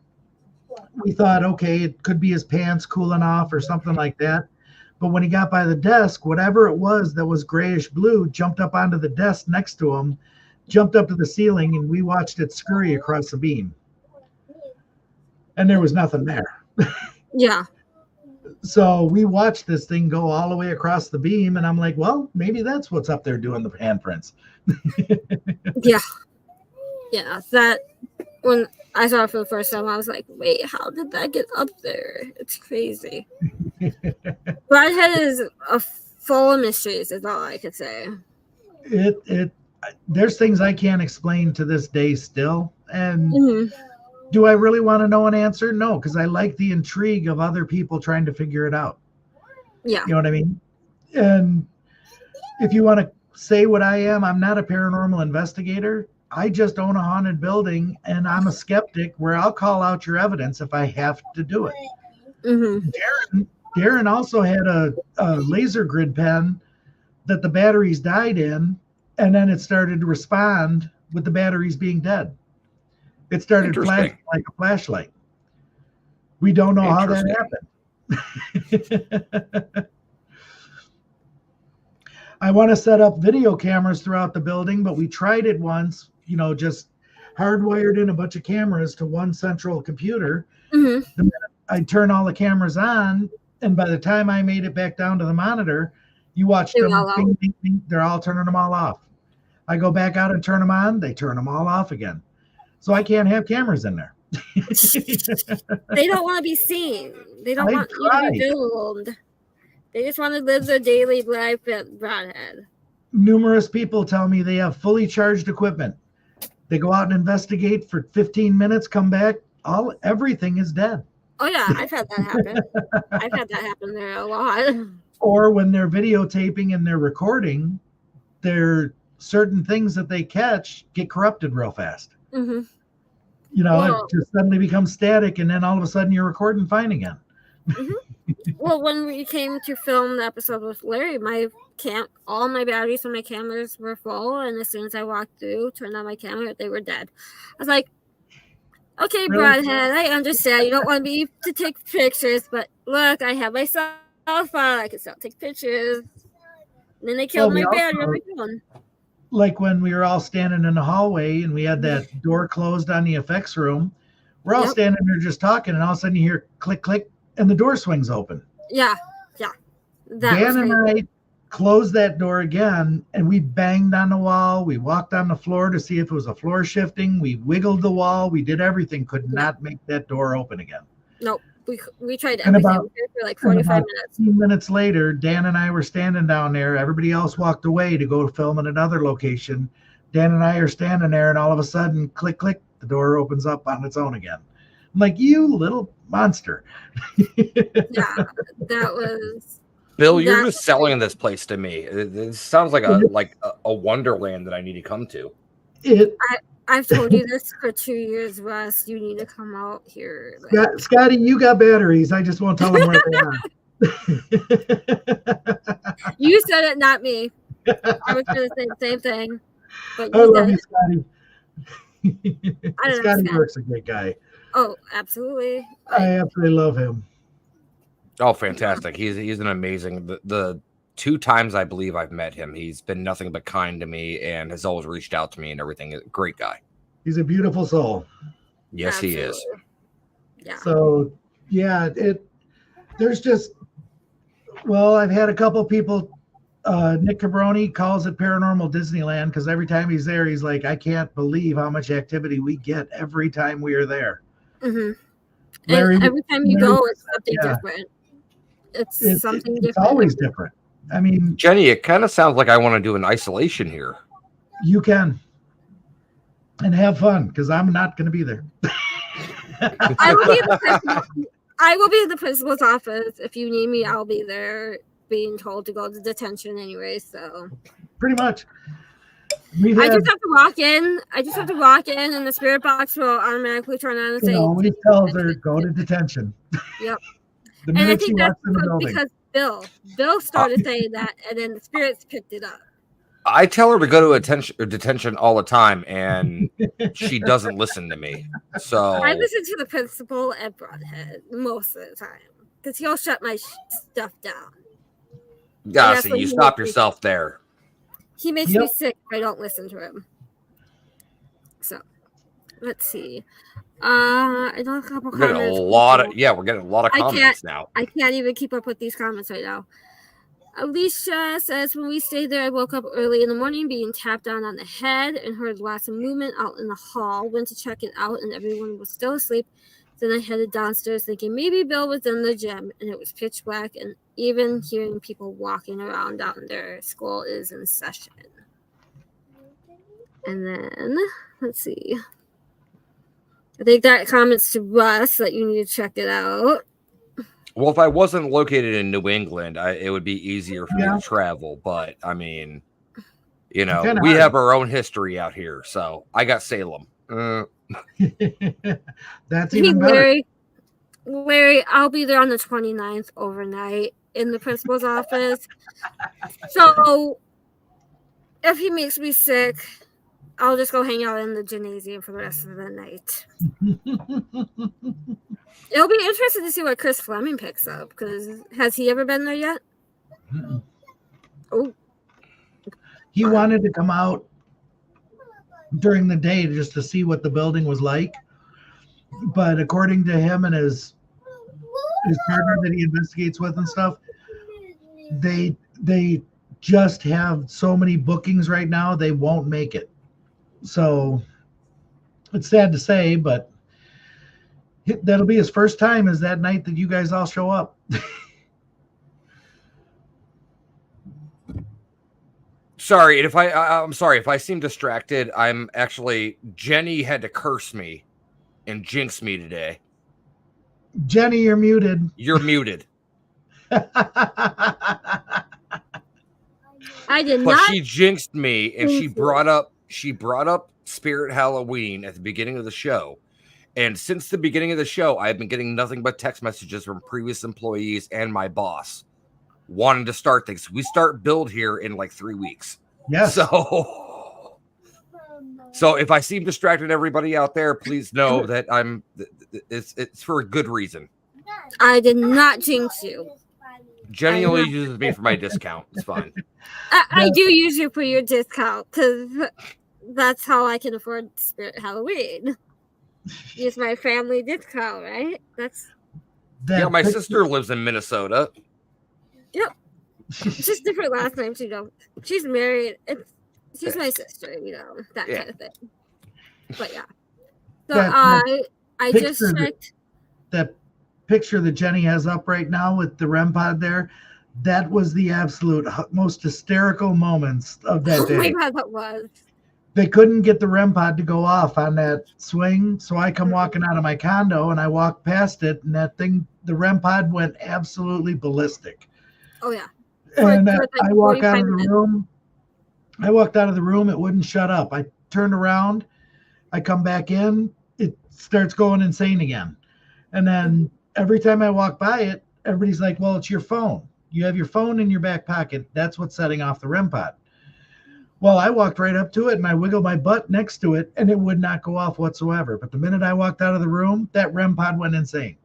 we thought, okay, it could be his pants cooling off or something like that. But when he got by the desk, whatever it was that was grayish blue jumped up onto the desk next to him, jumped up to the ceiling, and we watched it scurry across the beam. And there was nothing there. Yeah. So we watched this thing go all the way across the beam, and I'm like, well, maybe that's what's up there doing the handprints. Yeah. Yeah. That, when I saw it for the first time, I was like, wait, how did that get up there? It's crazy. Brodhead is full of mysteries, is all I could say. There's things I can't explain to this day still. And do I really want to know an answer? No, because I like the intrigue of other people trying to figure it out. Yeah. You know what I mean? And if you want to say what I am, I'm not a paranormal investigator. I just own a haunted building, and I'm a skeptic where I'll call out your evidence if I have to do it. Mm-hmm. Darren also had a laser grid pen that the batteries died in, and then it started to respond with the batteries being dead. It started flashing like a flashlight. We don't know how that happened. I want to set up video cameras throughout the building, but we tried it once, just hardwired in a bunch of cameras to one central computer. Mm-hmm. I'd turn all the cameras on, and by the time I made it back down to the monitor, you watched them, bing, bing, bing, they're all turning them all off. I go back out and turn them on, they turn them all off again. So I can't have cameras in there. They don't want to be seen. They don't want you to be filmed. They just want to live their daily life at Brodhead. Numerous people tell me they have fully charged equipment. They go out and investigate for 15 minutes, come back, everything is dead. Oh yeah, I've had that happen. I've had that happen there a lot. Or when they're videotaping and they're recording, there certain things that they catch get corrupted real fast. Mm-hmm. It just suddenly becomes static, and then all of a sudden you're recording fine again. Mm-hmm. Well, when we came to film the episode with Larry, all my batteries from my cameras were full, and as soon as I walked through, turned on my camera, they were dead. I was like, okay, really? Brodhead, I understand you don't want me to take pictures, but look, I have my cell phone, I can still take pictures. And then they killed my battery on my phone. Like when we were all standing in the hallway and we had that door closed on the effects room, we're all standing there just talking, and all of a sudden you hear click, click, and the door swings open. Yeah. Dan and I closed that door again, and we banged on the wall. We walked on the floor to see if it was a floor shifting. We wiggled the wall. We did everything. Could not make that door open again. Nope. We tried everything. We did it for like 45 minutes. 15 minutes later, Dan and I were standing down there. Everybody else walked away to go film in another location. Dan and I are standing there, and all of a sudden, click, click, the door opens up on its own again. I'm like, you little monster. Yeah, that was... Bill, you're just selling this place to me. It sounds like a wonderland that I need to come to. I've told you this for 2 years, Russ. You need to come out here. Scotty, you got batteries. I just won't tell them where they are. You said it, not me. I was going to say the same thing. But I love you, Scotty. Scotty Work's a great guy. Oh, absolutely. I absolutely love him. Oh, fantastic. He's an amazing... The 2 times I believe I've met him, he's been nothing but kind to me and has always reached out to me and everything. Great guy. He's a beautiful soul. Yes, absolutely. He is. Yeah. So, yeah, there's just... Well, I've had a couple people... Nick Cabroni calls it Paranormal Disneyland because every time he's there, he's like, I can't believe how much activity we get every time we are there. Mm-hmm. And every time you go, it's something different. It's something different. It's always different. I mean, Jenny, it kind of sounds like I want to do an isolation here. You can. And have fun because I'm not going to be there. I will be in the principal's office. If you need me, I'll be there. Being told to go to detention anyway, so pretty much. I just have to walk in. And the spirit box will automatically turn on and say, "We tell her go to detention." Yep. The minute she walks in the building, because Bill started saying that, and then the spirits picked it up. I tell her to go to detention all the time, and she doesn't listen to me. So I listen to the principal at Brodhead most of the time because he'll shut my stuff down. Yeah, so you stop yourself there. He makes me sick if I don't listen to him. So, let's see. I know a couple comments. We're getting a lot of comments now. I can't even keep up with these comments right now. Alicia says, when we stayed there, I woke up early in the morning being tapped on the head and heard lots of movement out in the hall. Went to check it out and everyone was still asleep. Then I headed downstairs thinking maybe Bill was in the gym and it was pitch black and even hearing people walking around down there. School is in session. And then, let's see. I think that comments to Russ that you need to check it out. Well, if I wasn't located in New England, it would be easier for me to travel. But, I mean, we have our own history out here. So, I got Salem. That's even better. Larry, I'll be there on the 29th overnight in the principal's office. So if he makes me sick, I'll just go hang out in the gymnasium for the rest of the night. It'll be interesting to see what Chris Fleming picks up because has he ever been there yet? Mm-mm. Oh, he wanted to come out during the day just to see what the building was like, but according to him and his partner that he investigates with and stuff, they just have so many bookings right now they won't make it. So it's sad to say, but that'll be his first time is that night that you guys all show up. Sorry, and I'm sorry if I seem distracted. I'm actually Jenny had to curse me and jinx me today. Jenny, you're muted. You're muted. I did but not. She jinxed me, and she brought up Spirit Halloween at the beginning of the show. And since the beginning of the show, I've been getting nothing but text messages from previous employees and my boss wanting to start things. We start build here in like 3 weeks. Yes. So if I seem distracted, everybody out there, please know that it's for a good reason. I did not jinx you. Jenny only uses me for my discount. It's fine. I do use you for your discount because that's how I can afford Spirit Halloween. Use my family discount, right? My sister lives in Minnesota. Yep. Just different last names, She's married. She's my sister, that kind of thing. But yeah. So I just checked. That picture that Jenny has up right now with the REM pod there, that was the absolute most hysterical moments of that day. Oh my God, that was. They couldn't get the REM pod to go off on that swing, so I come walking out of my condo and I walk past it, and that thing, the REM pod went absolutely ballistic. Oh yeah. And I walk out of the room. I walked out of the room. It wouldn't shut up. I turned around. I come back in. It starts going insane again. And then every time I walk by it, everybody's like, well, it's your phone. You have your phone in your back pocket. That's what's setting off the REM pod. Well, I walked right up to it and I wiggled my butt next to it and it would not go off whatsoever. But the minute I walked out of the room, that REM pod went insane.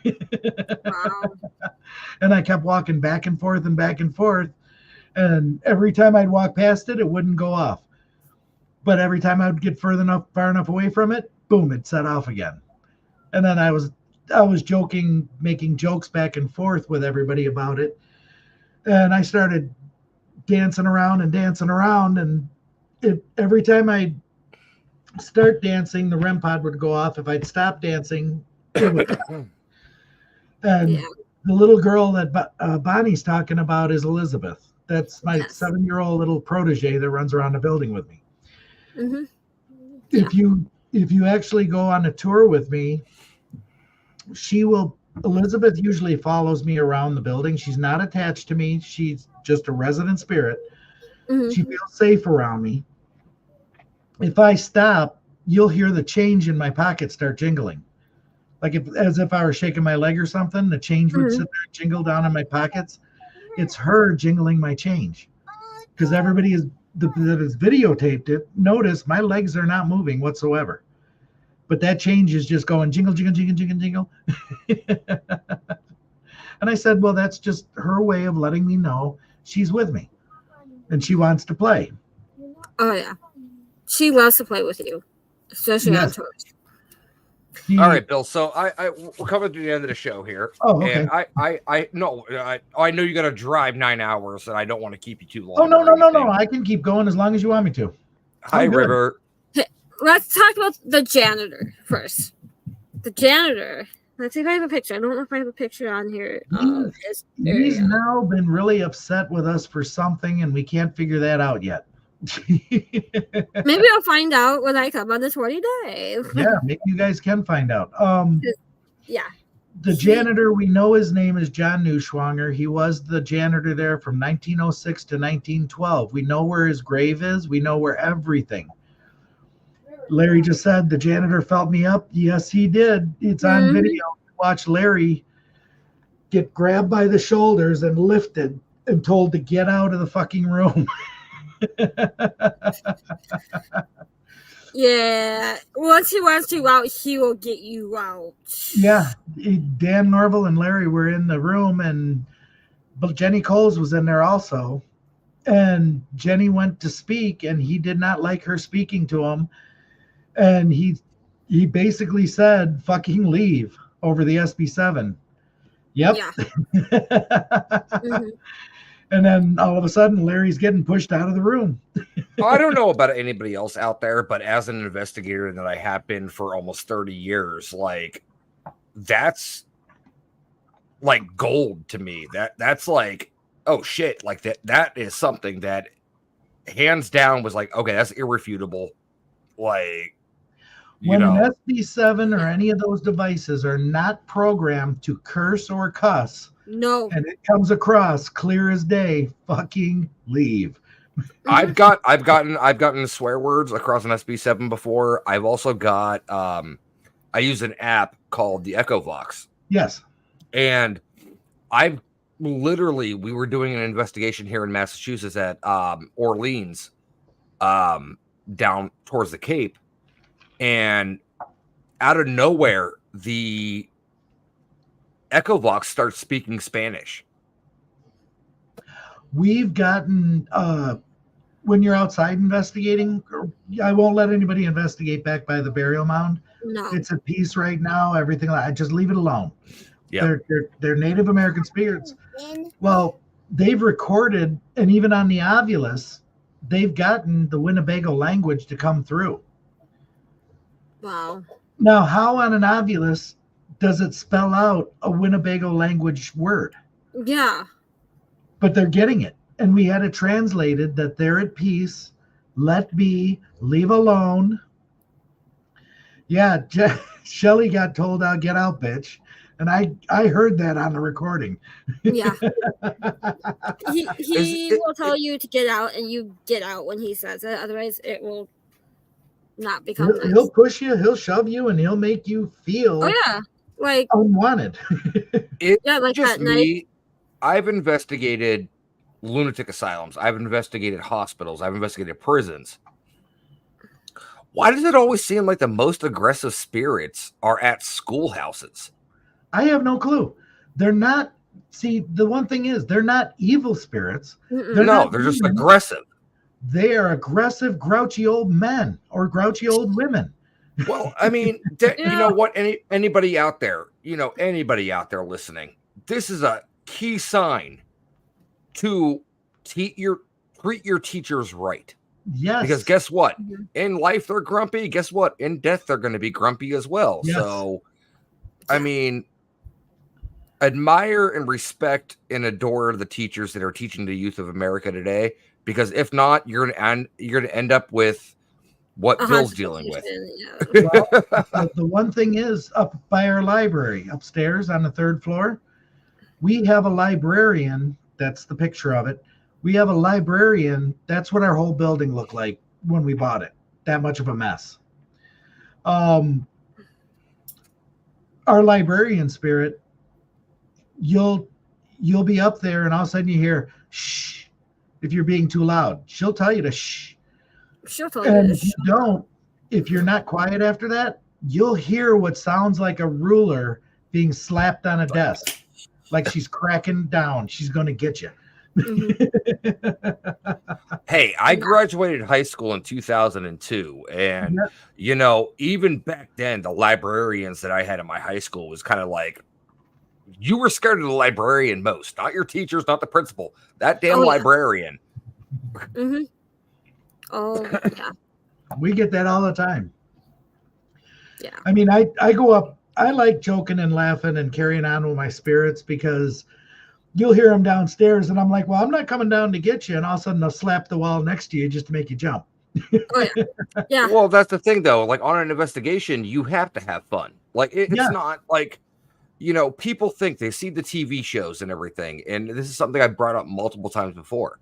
Wow. And I kept walking back and forth and back and forth. And every time I'd walk past it, it wouldn't go off. But every time I would get far enough away from it, boom, it set off again. And then I was joking, making jokes back and forth with everybody about it. And I started dancing around. And every time I'd start dancing, the REM pod would go off. If I'd stop dancing, it would. And the little girl that Bonnie's talking about is Elizabeth. That's my 7-year-old little protege that runs around the building with me. Mm-hmm. If you actually go on a tour with me, Elizabeth usually follows me around the building. She's not attached to me. She's just a resident spirit. Mm-hmm. She feels safe around me. If I stop, you'll hear the change in my pocket start jingling. Like as if I were shaking my leg or something, the change would sit there and jingle down in my pockets. It's her jingling my change. Because everybody that has videotaped it, notice my legs are not moving whatsoever. But that change is just going jingle, jingle, jingle, jingle, jingle. And I said, well, that's just her way of letting me know she's with me. And she wants to play. Oh, yeah. She loves to play with you, especially on tours. All right, Bill. So we're coming to the end of the show here. Oh, okay. And I know you got to drive 9 hours, and I don't want to keep you too long. Oh, no. I can keep going as long as you want me to. Hi, River. Let's talk about the janitor first. The janitor. Let's see if I have a picture. I don't know if I have a picture on here. He's now been really upset with us for something, and we can't figure that out yet. Maybe I'll find out when I come on the 20 days. Yeah, maybe you guys can find out. Yeah. The janitor, we know his name is John Neuschwanger. He was the janitor there from 1906 to 1912. We know where his grave is. We know where everything. Larry just said the janitor felt me up. Yes, he did. It's on video. Watch Larry get grabbed by the shoulders and lifted and told to get out of the fucking room. Yeah. Once he wants you out, he will get you out. Yeah. Dan Norville and Larry were in the room, but Jenny Coles was in there also. And Jenny went to speak, and he did not like her speaking to him. And he basically said, fucking leave over the SB7. Yep. Yeah. Mm-hmm. And then all of a sudden, Larry's getting pushed out of the room. I don't know about anybody else out there, but as an investigator that I have been for almost 30 years, like that's like gold to me. That's like, oh shit, like that is something that hands down was like, okay, that's irrefutable. Like, when an SB7 or any of those devices are not programmed to curse or cuss, no, and it comes across clear as day, fucking leave. I've gotten swear words across an SB7 before. I've also got I use an app called the Echo Vox. Yes. And we were doing an investigation here in Massachusetts at Orleans, down towards the Cape. And out of nowhere, the Echo Vox starts speaking Spanish. We've gotten, when you're outside investigating, I won't let anybody investigate back by the burial mound. No. It's at peace right now. Everything, just leave it alone. Yeah. They're Native American spirits. Well, they've recorded, and even on the Ovilus, they've gotten the Winnebago language to come through. Wow. Now, how on an Ovilus does it spell out a Winnebago language word? Yeah. But they're getting it. And we had it translated that they're at peace, let be, leave alone. Yeah, Shelly got told, "I'll get out, bitch." And I heard that on the recording. Yeah. he will tell you to get out, and you get out when he says it. Otherwise, it will not become nice. He'll push you, he'll shove you, and he'll make you feel like unwanted. like just that night. Me. I've investigated lunatic asylums. I've investigated hospitals. I've investigated prisons. Why does it always seem like the most aggressive spirits are at schoolhouses? I have no clue. They're not. See, the one thing is, they're not evil spirits. They're just aggressive. They are aggressive, grouchy old men or grouchy old women. Well, I mean, you know what? Anybody out there, anybody out there listening, this is a key sign to treat your teachers right. Yes. Because guess what? In life, they're grumpy. Guess what? In death, they're going to be grumpy as well. Yes. So, I mean, admire and respect and adore the teachers that are teaching the youth of America today. Because if not, you're gonna end up with what Bill's dealing with. Yeah. Well, the one thing is, up by our library upstairs on the 3rd floor, we have a librarian. That's the picture of it. We have a librarian. That's what our whole building looked like when we bought it. That much of a mess. Our librarian spirit, you'll be up there, and all of a sudden you hear shh. If you're being too loud, she'll tell you to shh. She'll tell you and to if you don't, if you're not quiet after that, you'll hear what sounds like a ruler being slapped on a desk, like she's cracking down. She's going to get you. Hey, I graduated high school in 2002, and even back then, the librarians that I had in my high school was kind of like, you were scared of the librarian most, not your teachers, not the principal. That damn librarian. Oh, yeah. We get that all the time. Yeah. I mean, I go up. I like joking and laughing and carrying on with my spirits, because you'll hear them downstairs, and I'm like, well, I'm not coming down to get you. And all of a sudden, they'll slap the wall next to you just to make you jump. Yeah. Well, that's the thing, though. Like, on an investigation, you have to have fun. Like, it's not like, people think they see the TV shows and everything. And this is something I brought up multiple times before.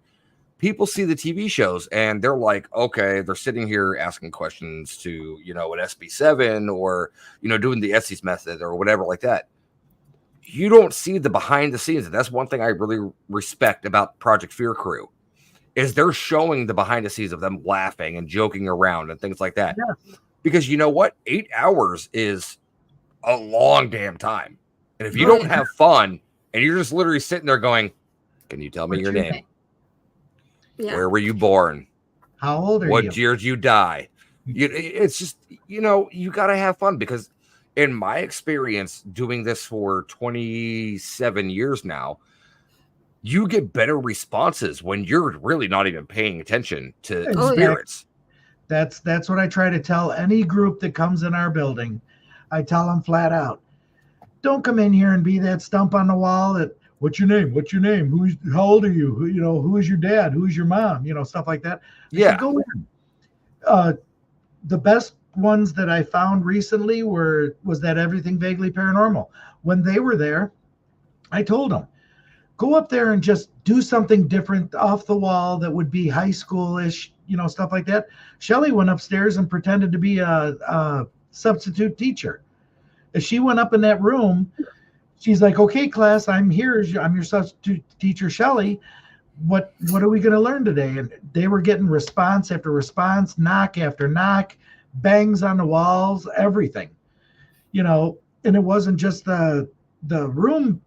People see the TV shows and they're like, okay, they're sitting here asking questions to, an SB7 or, doing the Estes method or whatever like that. You don't see the behind the scenes. And that's one thing I really respect about Project Fear Crew, is they're showing the behind the scenes of them laughing and joking around and things like that. Yeah. Because you know what? 8 hours is a long damn time. And if you don't have fun and you're just literally sitting there going, can you tell me your name? Yeah. Where were you born? How old are you? What year did you die? It's just, you got to have fun, because in my experience doing this for 27 years now, you get better responses when you're really not even paying attention to spirits. That's what I try to tell any group that comes in our building. I tell them flat out, don't come in here and be that stump on the wall that, what's your name? What's your name? How old are you? Who is your dad? Who's your mom? Stuff like that. Go in. The best ones that I found recently was that Everything Vaguely Paranormal. When they were there, I told them, go up there and just do something different off the wall that would be high school-ish, stuff like that. Shelly went upstairs and pretended to be a substitute teacher. As she went up in that room, she's like, okay, class, I'm here. I'm your substitute teacher, Shelly. What are we going to learn today? And they were getting response after response, knock after knock, bangs on the walls, everything. And it wasn't just the room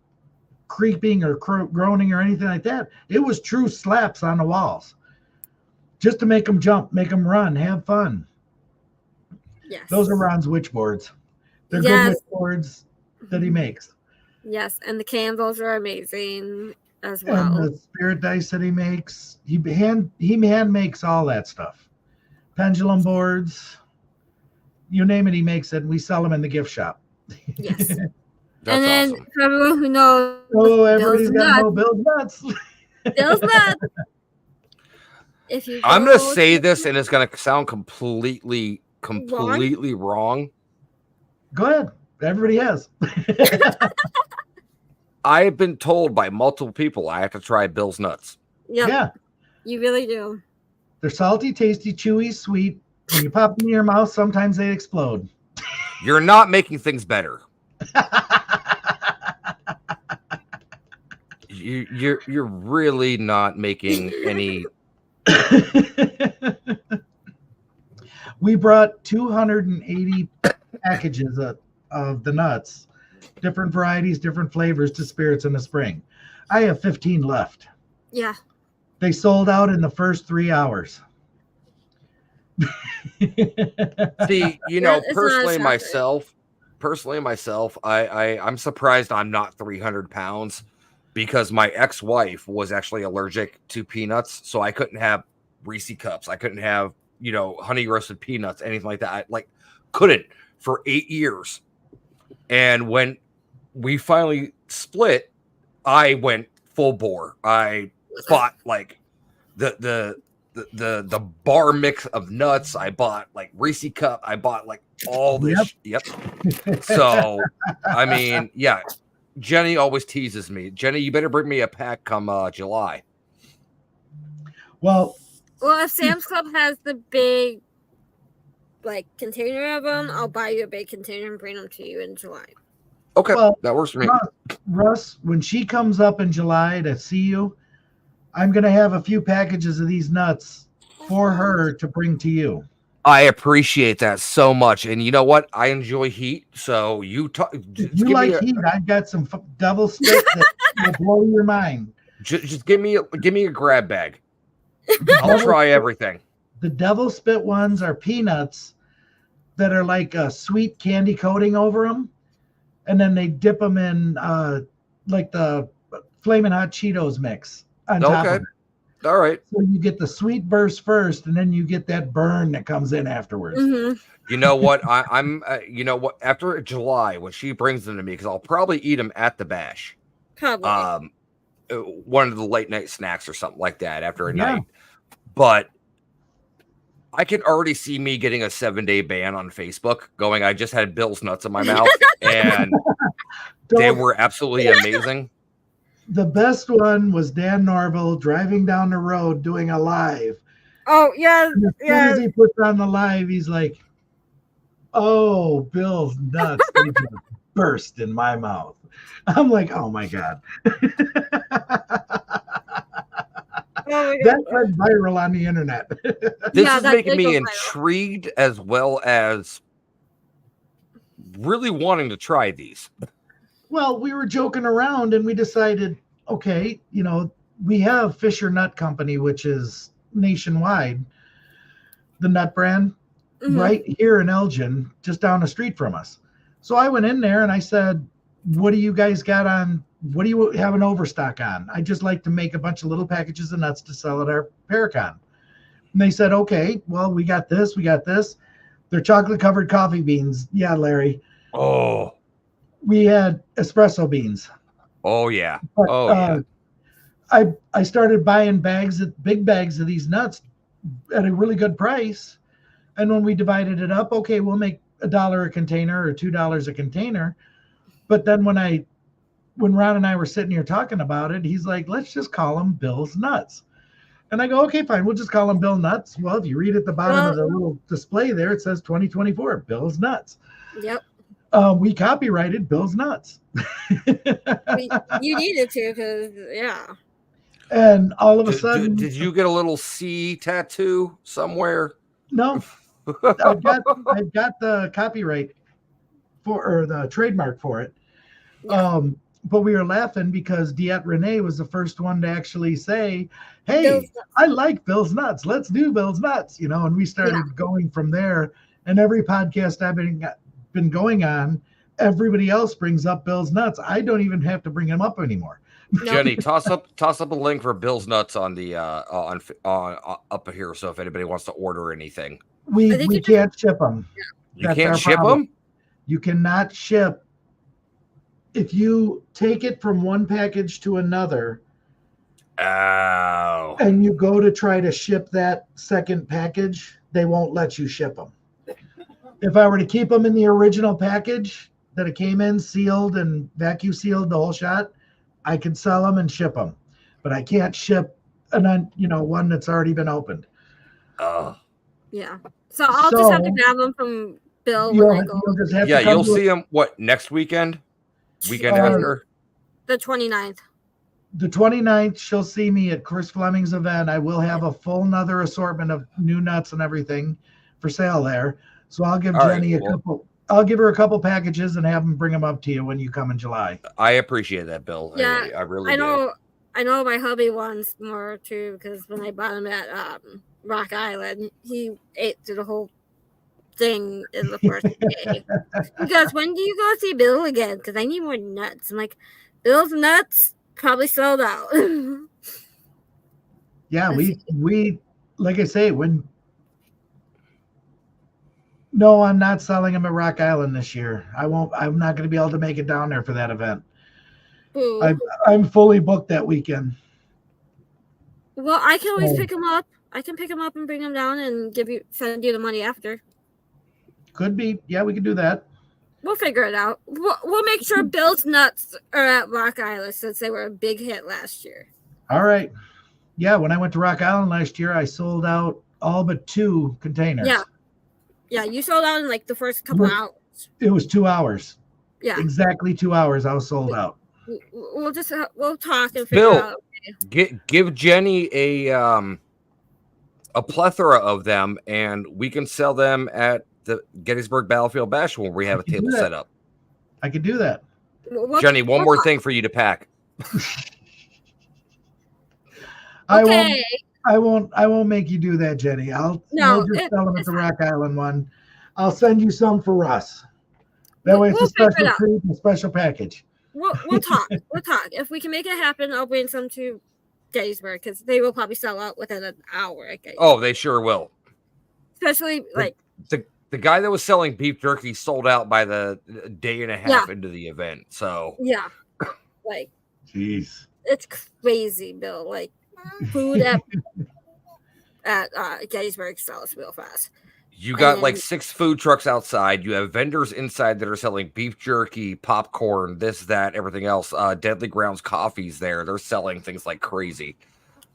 creeping or groaning or anything like that. It was true slaps on the walls, just to make them jump, make them run, have fun. Yes. Those are Ron's witch boards. They're good witch boards that he makes. Yes, and the candles are amazing. as And well. the spirit dice that he makes, he hand makes all that stuff. Pendulum boards, you name it, he makes it. We sell them in the gift shop. Yes. That's and then awesome. for everyone who knows, Oh, everybody's Bill's got to know nuts. Bill's nuts. Bill's nuts. If you I'm gonna go say to- this, and it's gonna sound completely wrong. Go ahead. Everybody has. I've been told by multiple people I have to try Bill's nuts. Yep, Yeah. you really do. They're salty, tasty, chewy, sweet. When you pop them in your mouth, sometimes they explode. You're not making things better. You're really not making any. We brought 280 packages of the nuts, different varieties, different flavors to Spirits in the Spring. I have 15 left. Yeah. They sold out in the first 3 hours. See, you Yeah, know, it's not a personally myself, I'm surprised I'm not 300 pounds because my ex-wife was actually allergic to peanuts, so I couldn't have Reese cups. I couldn't have, you know, honey roasted peanuts, anything like that. I couldn't for 8 years. And when we finally split, I went full bore. I bought like the bar mix of nuts. I bought like Reese cup. I bought like all this. Yep. So, I mean, yeah. Jenny always teases me. Jenny, you better bring me a pack come July. Well, if Sam's Club has the big like container of them, I'll buy you a big container and bring them to you in July. Okay, well, that works for me. Russ, when she comes up in July to see you, I'm going to have a few packages of these nuts for her to bring to you. I appreciate that so much, and you know what? I enjoy heat, so you like heat. I've got some double stick that will blow your mind. Just give me a grab bag. I'll try everything. The devil spit ones are peanuts that are like a sweet candy coating over them, and then they dip them in like the Flamin' Hot Cheetos mix on top of it. All right. So you get the sweet burst first, and then you get that burn that comes in afterwards. Mm-hmm. You know what? I'm. You know what? After July, when she brings them to me, because I'll probably eat them at the bash. Probably. One of the late night snacks or something like that after a night. But I can already see me getting a 7-day ban on Facebook. Going, I just had Bill's nuts in my mouth, and they were absolutely amazing. The best one was Dan Norville driving down the road doing a live. Oh, yeah. And as soon as he puts on the live, he's like, oh, Bill's nuts. They just burst in my mouth. I'm like, oh, my God. That went viral on the internet. This is making me intrigued as well as really wanting to try these. Well, we were joking around and we decided, okay, you know, we have Fisher Nut Company, which is nationwide, the nut brand, right here in Elgin, just down the street from us. So I went in there and I said, what do you guys got on? What do you have an overstock on? I just like to make a bunch of little packages of nuts to sell at our Paracon. And they said, okay, well, we got this, we got this. They're chocolate covered coffee beans. Yeah, Larry. Oh. We had espresso beans. Oh yeah. But, yeah. I started buying big bags of these nuts at a really good price. And when we divided it up, okay, we'll make $1 a container or $2 a container. But then when Ron and I were sitting here talking about it, he's like, let's just call them Bill's Nuts. And I go, okay, fine. We'll just call them Bill Nuts. Well, if you read at the bottom of the little display there, it says 2024, Bill's Nuts. Yep. We copyrighted Bill's Nuts. You needed to, because, yeah. And all of a sudden. Did you get a little C tattoo somewhere? No. I've got the copyright or the trademark for it. Yeah. But we were laughing because Diet Renee was the first one to actually say, hey, I like Bill's Nuts. Let's do Bill's Nuts, you know, and we started going from there. And every podcast I've been going on, everybody else brings up Bill's Nuts. I don't even have to bring them up anymore. Jenny, toss up a link for Bill's Nuts on the on up here. So if anybody wants to order anything, we can't ship them. You can't ship problem. them. You cannot ship. If you take it from one package to another, and you go to try to ship that second package, they won't let you ship them. If I were to keep them in the original package that it came in, sealed and vacuum sealed the whole shot, I could sell them and ship them. But I can't ship one that's already been opened. Oh. Yeah. So I'll just have to grab them from Bill when I go. You'll see them next weekend? Weekend after? The 29th. The 29th, she'll see me at Chris Fleming's event. I will have a full nother assortment of new nuts and everything for sale there. So I'll give Jenny a couple. I'll give her a couple packages and have them bring them up to you when you come in July. I appreciate that, Bill. Yeah, I really do. I know my hubby wants more too, because when I bought him at Rock Island, he ate through the whole thing in the first day. He goes, "When do you go see Bill again? Because I need more nuts." I'm like, "Bill's nuts probably sold out." Yeah, we like I say, no, I'm not selling them at Rock Island this year. I'm not going to be able to make it down there for that event. I'm fully booked that weekend. Well, I can always pick them up. I can pick them up and bring them down and send you the money after. Could be. Yeah, we could do that. We'll figure it out. We'll make sure Bill's nuts are at Rock Island since they were a big hit last year. All right. Yeah, when I went to Rock Island last year, I sold out all but 2 containers. Yeah, you sold out in like the first couple hours. It was 2 hours. Yeah. Exactly 2 hours I was sold out. We'll talk and figure out. Give Jenny a plethora of them, and we can sell them at the Gettysburg Battlefield Bash when we have a table set up. I could do that. Jenny, one more thing for you to pack. Okay. I won't make you do that, Jenny. We'll just sell them at the Rock Island one. I'll send you some for Russ. That way it's a special treat and a special package. We'll talk. We'll talk. If we can make it happen, I'll bring some to Gettysburg because they will probably sell out within an hour. Oh, they sure will. Especially like the guy that was selling beef jerky sold out by the day and a half into the event. So yeah, like jeez, it's crazy, Bill. Like food at Gettysburg sells real fast. You got like 6 food trucks outside. You have vendors inside that are selling beef jerky, popcorn, this, that, everything else. Deadly Grounds Coffee's there. They're selling things like crazy.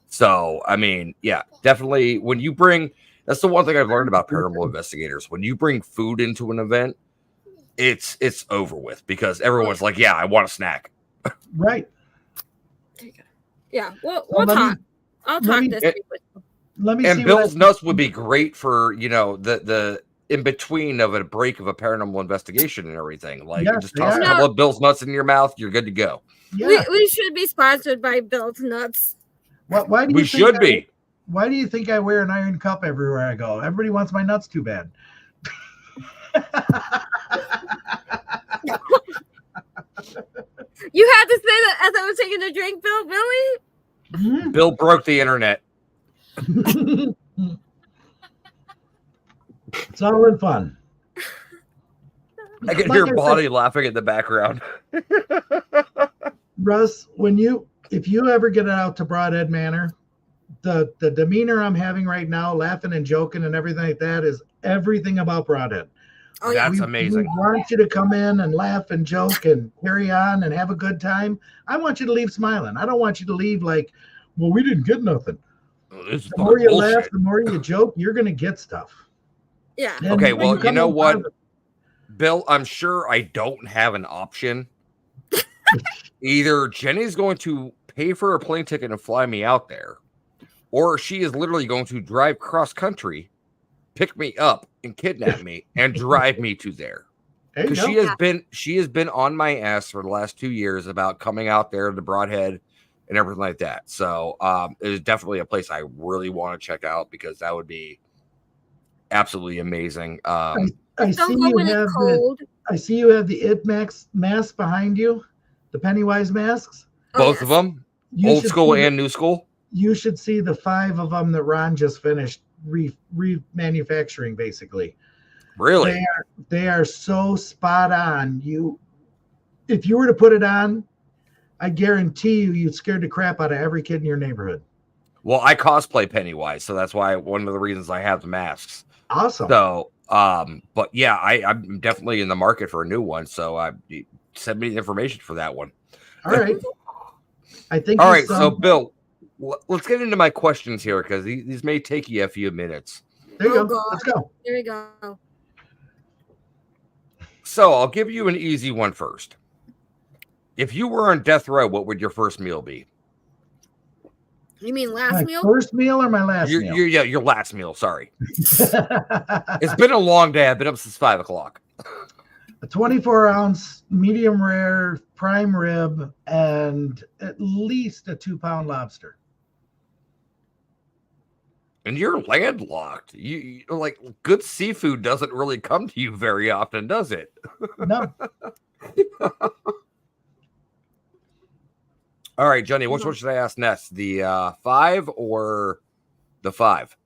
So, I mean, yeah, definitely when you bring, that's the one thing I've learned about paranormal investigators. When you bring food into an event, it's over with because everyone's like, yeah, I want a snack. Right. Yeah, we'll talk. I'll talk this week with you. And Bill's Nuts would be great for, the in between of a break of a paranormal investigation and everything. Like, just toss a couple of Bill's Nuts in your mouth, you're good to go. Yeah. We should be sponsored by Bill's Nuts. Why do you we should be. Why do you think I wear an iron cup everywhere I go? Everybody wants my nuts too bad. You had to say that as I was taking a drink, Bill. Really? Mm-hmm. Bill broke the internet. It's all in fun. I can hear Bonnie laughing in the background. Russ, if you ever get out to Brodhead Manor, the demeanor I'm having right now, laughing and joking and everything like that, is everything about Brodhead. Oh, that's amazing. We want you to come in and laugh and joke and carry on and have a good time. I want you to leave smiling. I don't want you to leave like, well, we didn't get nothing. The more you laugh, the more you joke, you're going to get stuff. Yeah. And okay, well, you know what, Bill? I'm sure I don't have an option. Either Jenny's going to pay for a plane ticket and fly me out there, or she is literally going to drive cross country, pick me up and kidnap me and drive me to there. Because she has been on my ass for the last 2 years about coming out there to Brodhead and everything like that. So it is definitely a place I really want to check out because that would be absolutely amazing. I see you have the It mask behind you, the Pennywise masks. Both of them, old school and new school. You should see the 5 of them that Ron just finished remanufacturing. Basically, Really, they are so spot on. If you were to put it on, I guarantee you'd scare the crap out of every kid in your neighborhood. Well, I cosplay Pennywise, so that's why one of the reasons I have the masks. Awesome. So, but yeah, I'm definitely in the market for a new one. So, send me the information for that one. All right. I think. All right. So, Bill, let's get into my questions here because these may take you a few minutes. There you go. Let's go. There we go. So, I'll give you an easy one first. If you were on death row, what would your first meal be? You mean last meal? First meal or my last meal? Your last meal. Sorry. It's been a long day. I've been up since 5 o'clock. A 24-ounce medium rare prime rib and at least a 2-pound lobster. And you're landlocked. You like good seafood doesn't really come to you very often, does it? No. All right, Johnny, which one should I ask next? The 5 or the 5?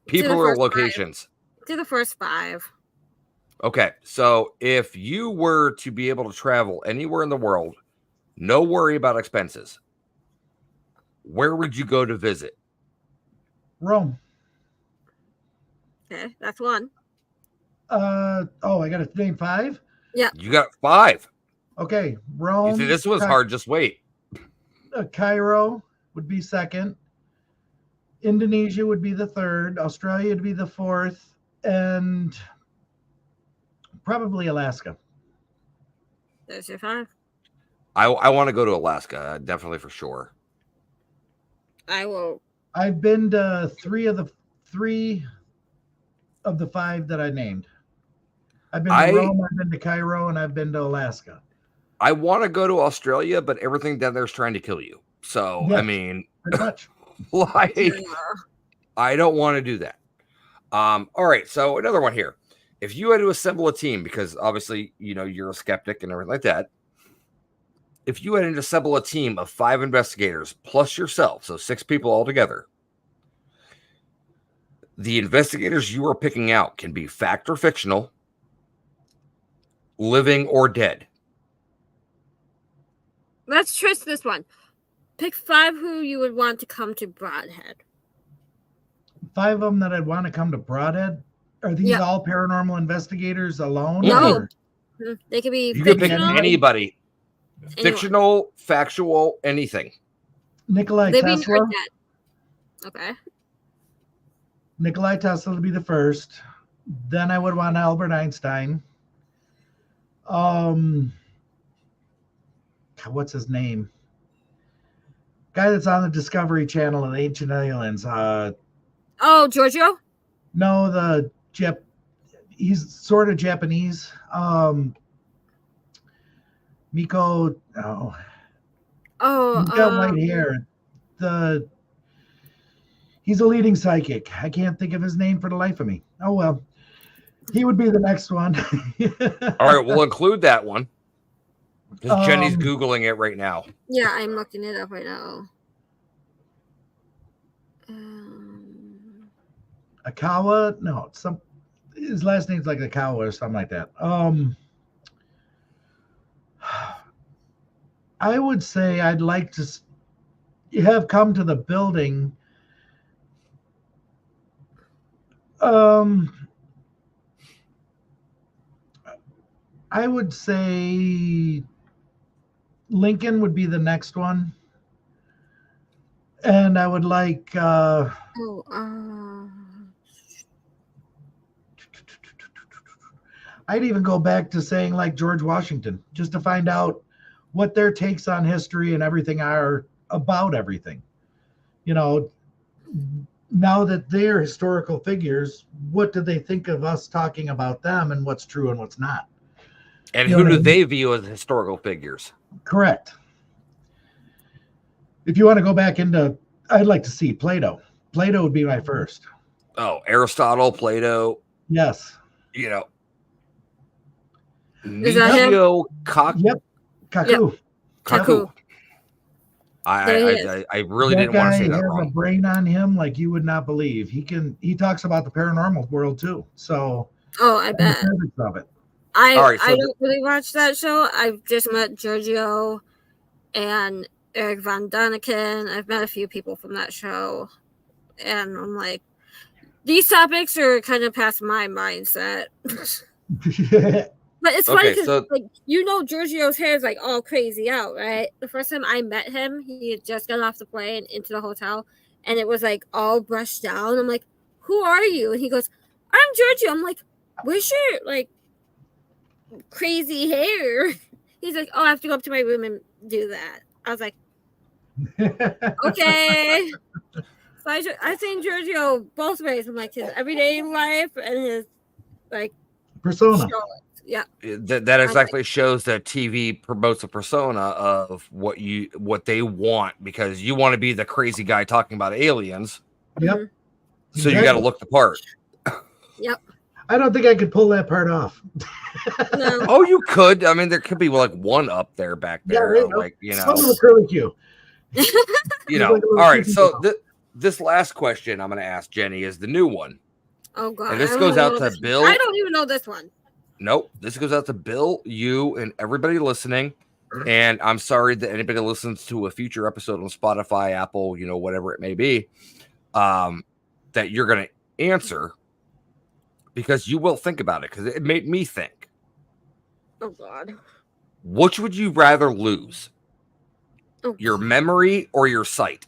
People or locations? Do the first 5. Okay, so if you were to be able to travel anywhere in the world, no worry about expenses, where would you go to visit? Rome. Okay, that's 1. I got to name 5? Yeah. You got 5. Okay, Rome. You see, this was hard. Just wait. Cairo would be 2nd. Indonesia would be the 3rd. Australia would be the 4th. And probably Alaska. There's your 5. I want to go to Alaska, definitely for sure. I will. I've been to 3 of the 5 that I named. I've been to Rome, I've been to Cairo, and I've been to Alaska. I want to go to Australia, but everything down there is trying to kill you. So, yes, I mean, pretty much. I don't want to do that. All right. So another one here. If you had to assemble a team, because obviously, you're a skeptic and everything like that. If you had to assemble a team of 5 investigators plus yourself, so 6 people altogether, the investigators you are picking out can be fact or fictional, living or dead. Let's twist this one. Pick 5 who you would want to come to Brodhead. 5 of them that I'd want to come to Brodhead? Are these all paranormal investigators alone? No. They could be You could pick anybody. Fictional, factual, anything. Nikolai Tesla. Okay. Nikolai Tesla would be the first. Then I would want Albert Einstein. What's his name? Guy that's on the Discovery Channel of the Ancient Aliens. Giorgio? No, he's sort of Japanese. Miko. He's got white hair. He's a leading psychic. I can't think of his name for the life of me. Oh well. He would be the next one. All right, we'll include that one. Because Jenny's Googling it right now. Yeah, I'm looking it up right now. Akawa? No, his last name's like Akawa or something like that. I would say I'd like to have come to the building. I would say Lincoln would be the next one. And I would like I'd even go back to saying like George Washington, just to find out what their takes on history and everything are about everything. Now that they're historical figures, what do they think of us talking about them and what's true and what's not? And who do they view as historical figures? Correct. If you want to go back into, I'd like to see Plato. Plato would be my first. Oh, Aristotle, Plato. Yes. Is that him? Yep. Kaku. Kaku. I really that didn't want to say guy that has wrong. a brain on him like you would not believe. He talks about the paranormal world too. So I bet. the physics of it. I don't really watch that show. I've just met Giorgio and Eric Von Daniken. I've met a few people from that show, and I'm like, these topics are kind of past my mindset. But it's funny because, Giorgio's hair is like all crazy out, right? The first time I met him, he had just got off the plane into the hotel, and it was like all brushed down. I'm like, "Who are you?" And he goes, "I'm Giorgio." I'm like, "Where's your like crazy hair?" He's like, "Oh, I have to go up to my room and do that." I was like, "Okay." So I've seen Giorgio both ways. I'm like his everyday life and his like persona. show. Yeah, that exactly shows that TV promotes a persona of what they want, because you want to be the crazy guy talking about aliens. Yep. So you got to look the part. Yep. I don't think I could pull that part off. No. Oh, you could. I mean, there could be like one up there back there, like Something with curly Q. All right. So this last question I'm going to ask Jenny is the new one. Oh God! And this goes out to Bill. I don't even know this one. Nope. This goes out to Bill, you, and everybody listening. And I'm sorry that anybody listens to a future episode on Spotify, Apple, whatever it may be, that you're going to answer, because you will think about it, because it made me think. Oh God. Which would you rather lose? Your memory or your sight?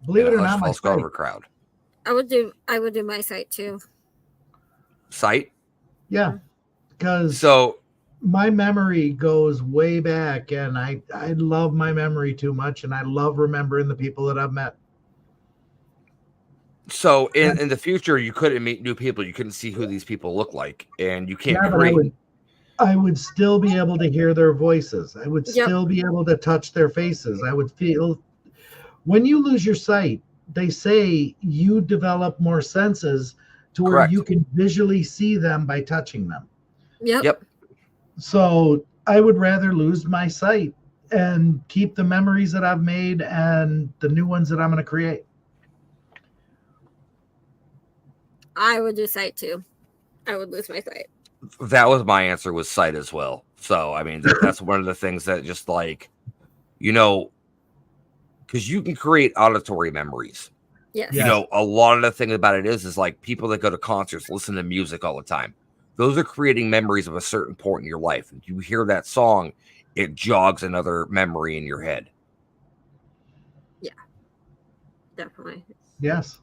Believe it or not, my sight. Crowd. I would do my sight too. Sight? Yeah. Because my memory goes way back, and I love my memory too much, and I love remembering the people that I've met. So in the future, you couldn't meet new people. You couldn't see who these people look like, and you can't create. I would still be able to hear their voices. I would still be able to touch their faces. I would feel. When you lose your sight, they say you develop more senses to where you can visually see them by touching them. Yep. So I would rather lose my sight and keep the memories that I've made and the new ones that I'm going to create. I would do sight too. I would lose my sight. That was my answer, was sight as well. So, I mean, that's one of the things that just like, because you can create auditory memories. Yes. A lot of the thing about it is like people that go to concerts, listen to music all the time. Those are creating memories of a certain point in your life. And you hear that song, it jogs another memory in your head. Yeah, definitely. Yes.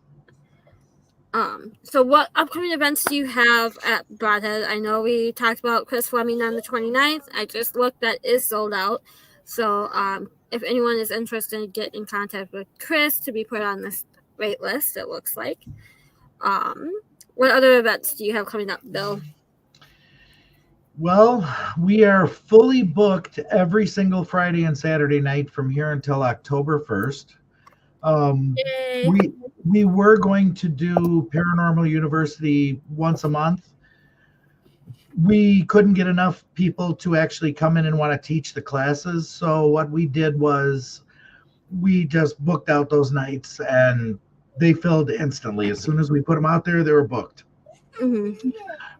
So what upcoming events do you have at Brodhead? I know we talked about Chris Fleming on the 29th. I just looked, that is sold out. So if anyone is interested, get in contact with Chris to be put on this wait list, it looks like. What other events do you have coming up, Bill? Well, we are fully booked every single Friday and Saturday night from here until October 1st. We were going to do Paranormal University once a month. We couldn't get enough people to actually come in and want to teach the classes. So what we did was we just booked out those nights, and they filled instantly. As soon as we put them out there, they were booked. Mm-hmm.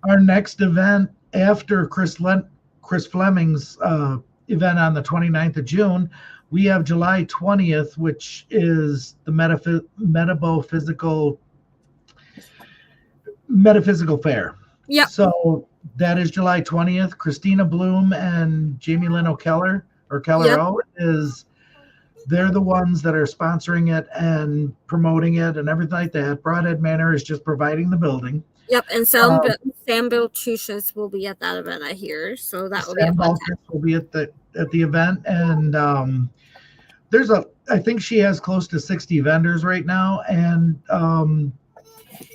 Our next event after Chris Fleming's event on the 29th of June, we have July 20th, which is the metaphysical fair. Yeah. So that is July 20th. Christina Bloom and Jamie Lynn O'Keller they're the ones that are sponsoring it and promoting it and everything like that. Brodhead Manor is just providing the building. Yep, and Sam Beltushis will be at that event, I hear. So that will be a fun time. Will be at the event, and I think she has close to 60 vendors right now, and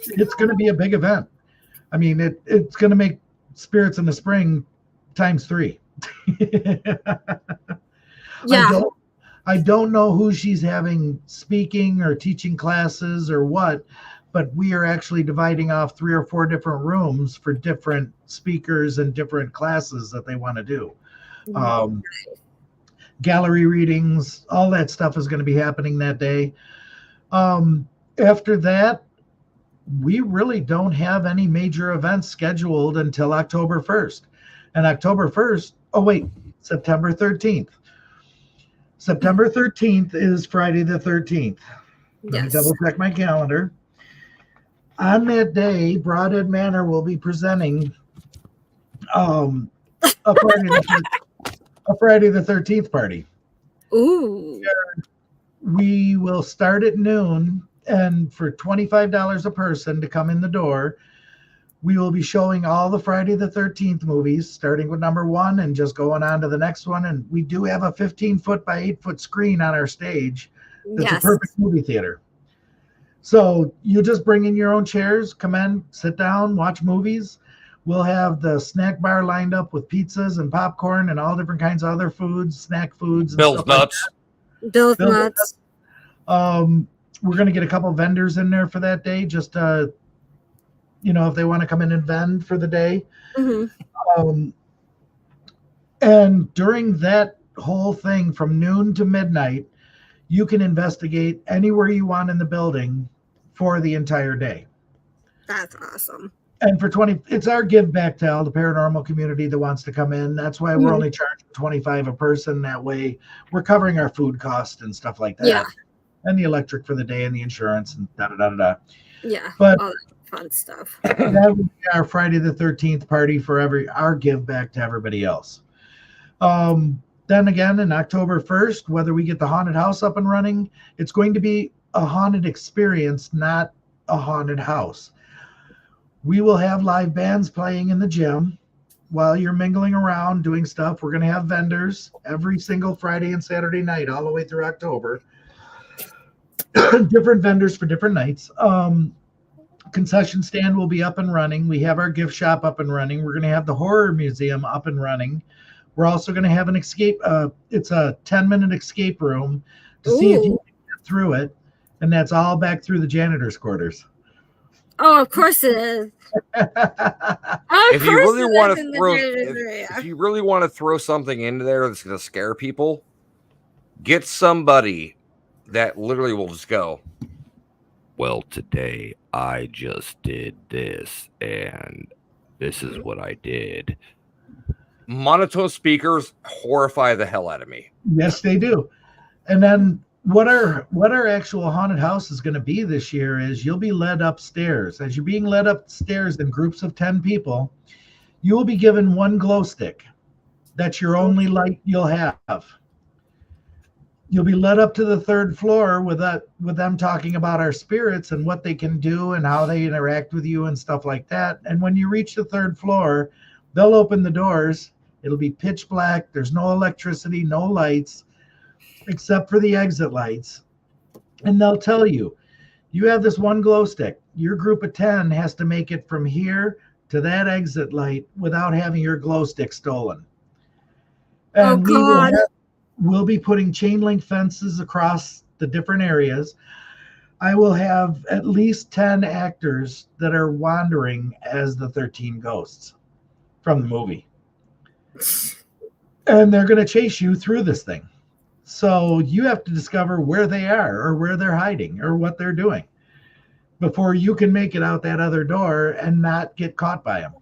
it's going to be a big event. I mean, it's going to make Spirits in the Spring times 3. Yeah. I don't know who she's having speaking or teaching classes or what, but we are actually dividing off 3 or 4 different rooms for different speakers and different classes that they want to do. Gallery readings, all that stuff is going to be happening that day. After that, we really don't have any major events scheduled until October 1st. And October 1st, September 13th. September 13th is Friday the 13th. Let me double check my calendar. On that day, Brodhead Manor will be presenting a Friday the 13th party. Ooh. We will start at noon, and for $25 a person to come in the door, we will be showing all the Friday the 13th movies, starting with number 1 and just going on to the next one. And we do have a 15-foot by 8-foot screen on our stage. That's a perfect movie theater. So you just bring in your own chairs, come in, sit down, watch movies. We'll have the snack bar lined up with pizzas and popcorn and all different kinds of other foods, snack foods. And Bill's nuts. Bill's nuts. We're going to get a couple vendors in there for that day, just if they want to come in and vend for the day. And during that whole thing from noon to midnight, you can investigate anywhere you want in the building for the entire day. That's awesome. And for it's our give back to all the paranormal community that wants to come in. That's why we're only charging $25 a person. That way we're covering our food costs and stuff like that. Yeah. And the electric for the day and the insurance and da-da-da-da-da. Yeah. But all that fun stuff. That would be our Friday the 13th party for our give back to everybody else. Then again, in October 1st, whether we get the haunted house up and running, it's going to be a haunted experience, not a haunted house. We will have live bands playing in the gym while you're mingling around doing stuff. We're going to have vendors every single Friday and Saturday night all the way through October. Different vendors for different nights. Concession stand will be up and running. We have our gift shop up and running. We're going to have the horror museum up and running. We're also going to have an escape. It's a 10-minute escape room to see if you can get through it. And that's all back through the janitor's quarters. Oh, of course it is. If you really want to throw something into there that's going to scare people, get somebody that literally will just go, well, today I just did this and this is what I did. Monotone speakers horrify the hell out of me. Yes, they do. And then what our actual haunted house is going to be this year is you'll be led upstairs. As you're being led upstairs in groups of 10 people, you will be given one glow stick. That's your only light you'll have. You'll be led up to the 3rd floor with them talking about our spirits and what they can do and how they interact with you and stuff like that. And when you reach the 3rd floor, they'll open the doors. It'll be pitch black. There's no electricity, no lights, except for the exit lights. And they'll tell you, you have this one glow stick. Your group of 10 has to make it from here to that exit light without having your glow stick stolen. And we'll be putting chain link fences across the different areas. I will have at least 10 actors that are wandering as the 13 ghosts from the movie. And they're going to chase you through this thing. So you have to discover where they are or where they're hiding or what they're doing before you can make it out that other door and not get caught by them.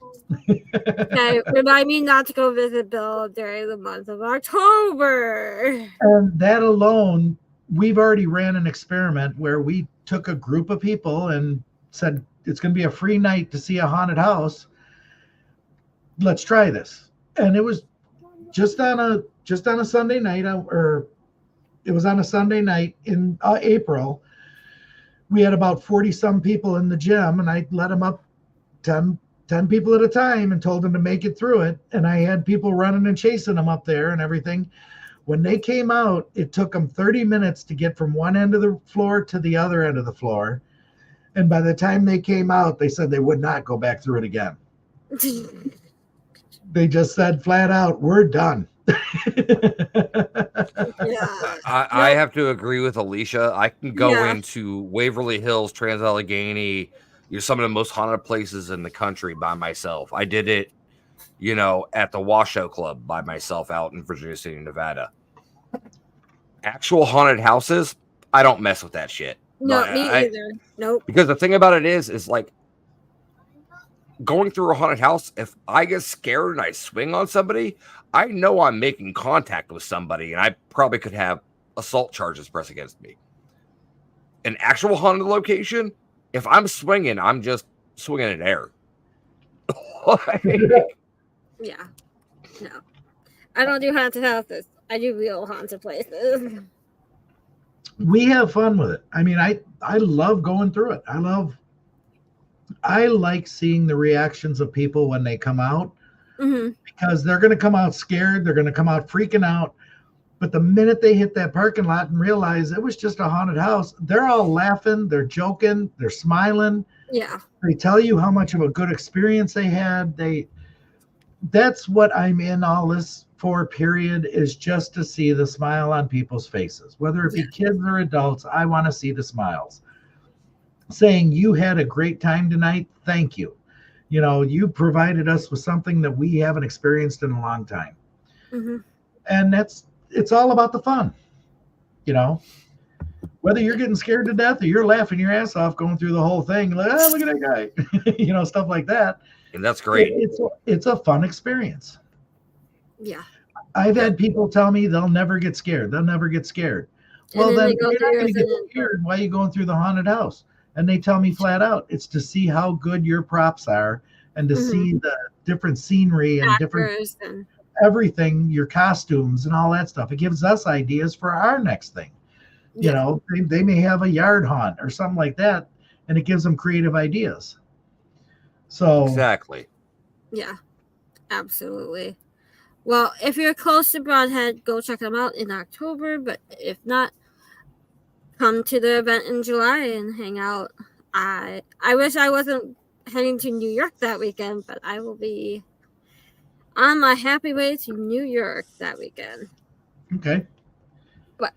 Okay, remind me not to go visit Bill during the month of October. And that alone, we've already ran an experiment where we took a group of people and said, it's going to be a free night to see a haunted house. Let's try this. And it was just on a Sunday night, or it was on a Sunday night in April. We had about 40 some people in the gym, and I let them up 10 people at a time and told them to make it through it. And I had people running and chasing them up there and everything. When they came out, it took them 30 minutes to get from one end of the floor to the other end of the floor. And by the time they came out, they said they would not go back through it again. They just said flat out, we're done. Yeah. I have to agree with Alicia. I can go into Waverly Hills, Trans-Allegheny, some of the most haunted places in the country by myself. I did it, at the Washoe Club by myself out in Virginia City, Nevada. Actual haunted houses, I don't mess with that shit. No, me either. Nope. Because the thing about it is like going through a haunted house, if I get scared and I swing on somebody, I know I'm making contact with somebody and I probably could have assault charges pressed against me. An actual haunted location, if I'm swinging, I'm just swinging in air. Yeah. No. I don't do haunted houses. I do real haunted places. We have fun with it. I mean, I love going through it. I like seeing the reactions of people when they come out, because they're going to come out scared. They're going to come out freaking out. But the minute they hit that parking lot and realize it was just a haunted house, they're all laughing. They're joking. They're smiling. Yeah. They tell you how much of a good experience they had. That's what I'm in all this for, period, is just to see the smile on people's faces. Whether it be kids or adults, I want to see the smiles. Saying, you had a great time tonight. Thank you. You provided us with something that we haven't experienced in a long time. And it's all about the fun. Whether you're getting scared to death or you're laughing your ass off going through the whole thing, like, oh, look at that guy, stuff like that. And that's great. It's a fun experience. Yeah. I've had people tell me they'll never get scared. They'll never get scared. Well, then you're not going to get scared. Why are you going through the haunted house? And they tell me flat out, it's to see how good your props are and to see the different scenery and different everything, your costumes and all that stuff. It gives us ideas for our next thing. They may have a yard haunt or something like that, and it gives them creative ideas. So exactly. Yeah, absolutely. Well, if you're close to Brodhead, go check them out in October. But if not, come to the event in July and hang out. I wish I wasn't heading to New York that weekend, but I will be on my happy way to New York that weekend. Okay. But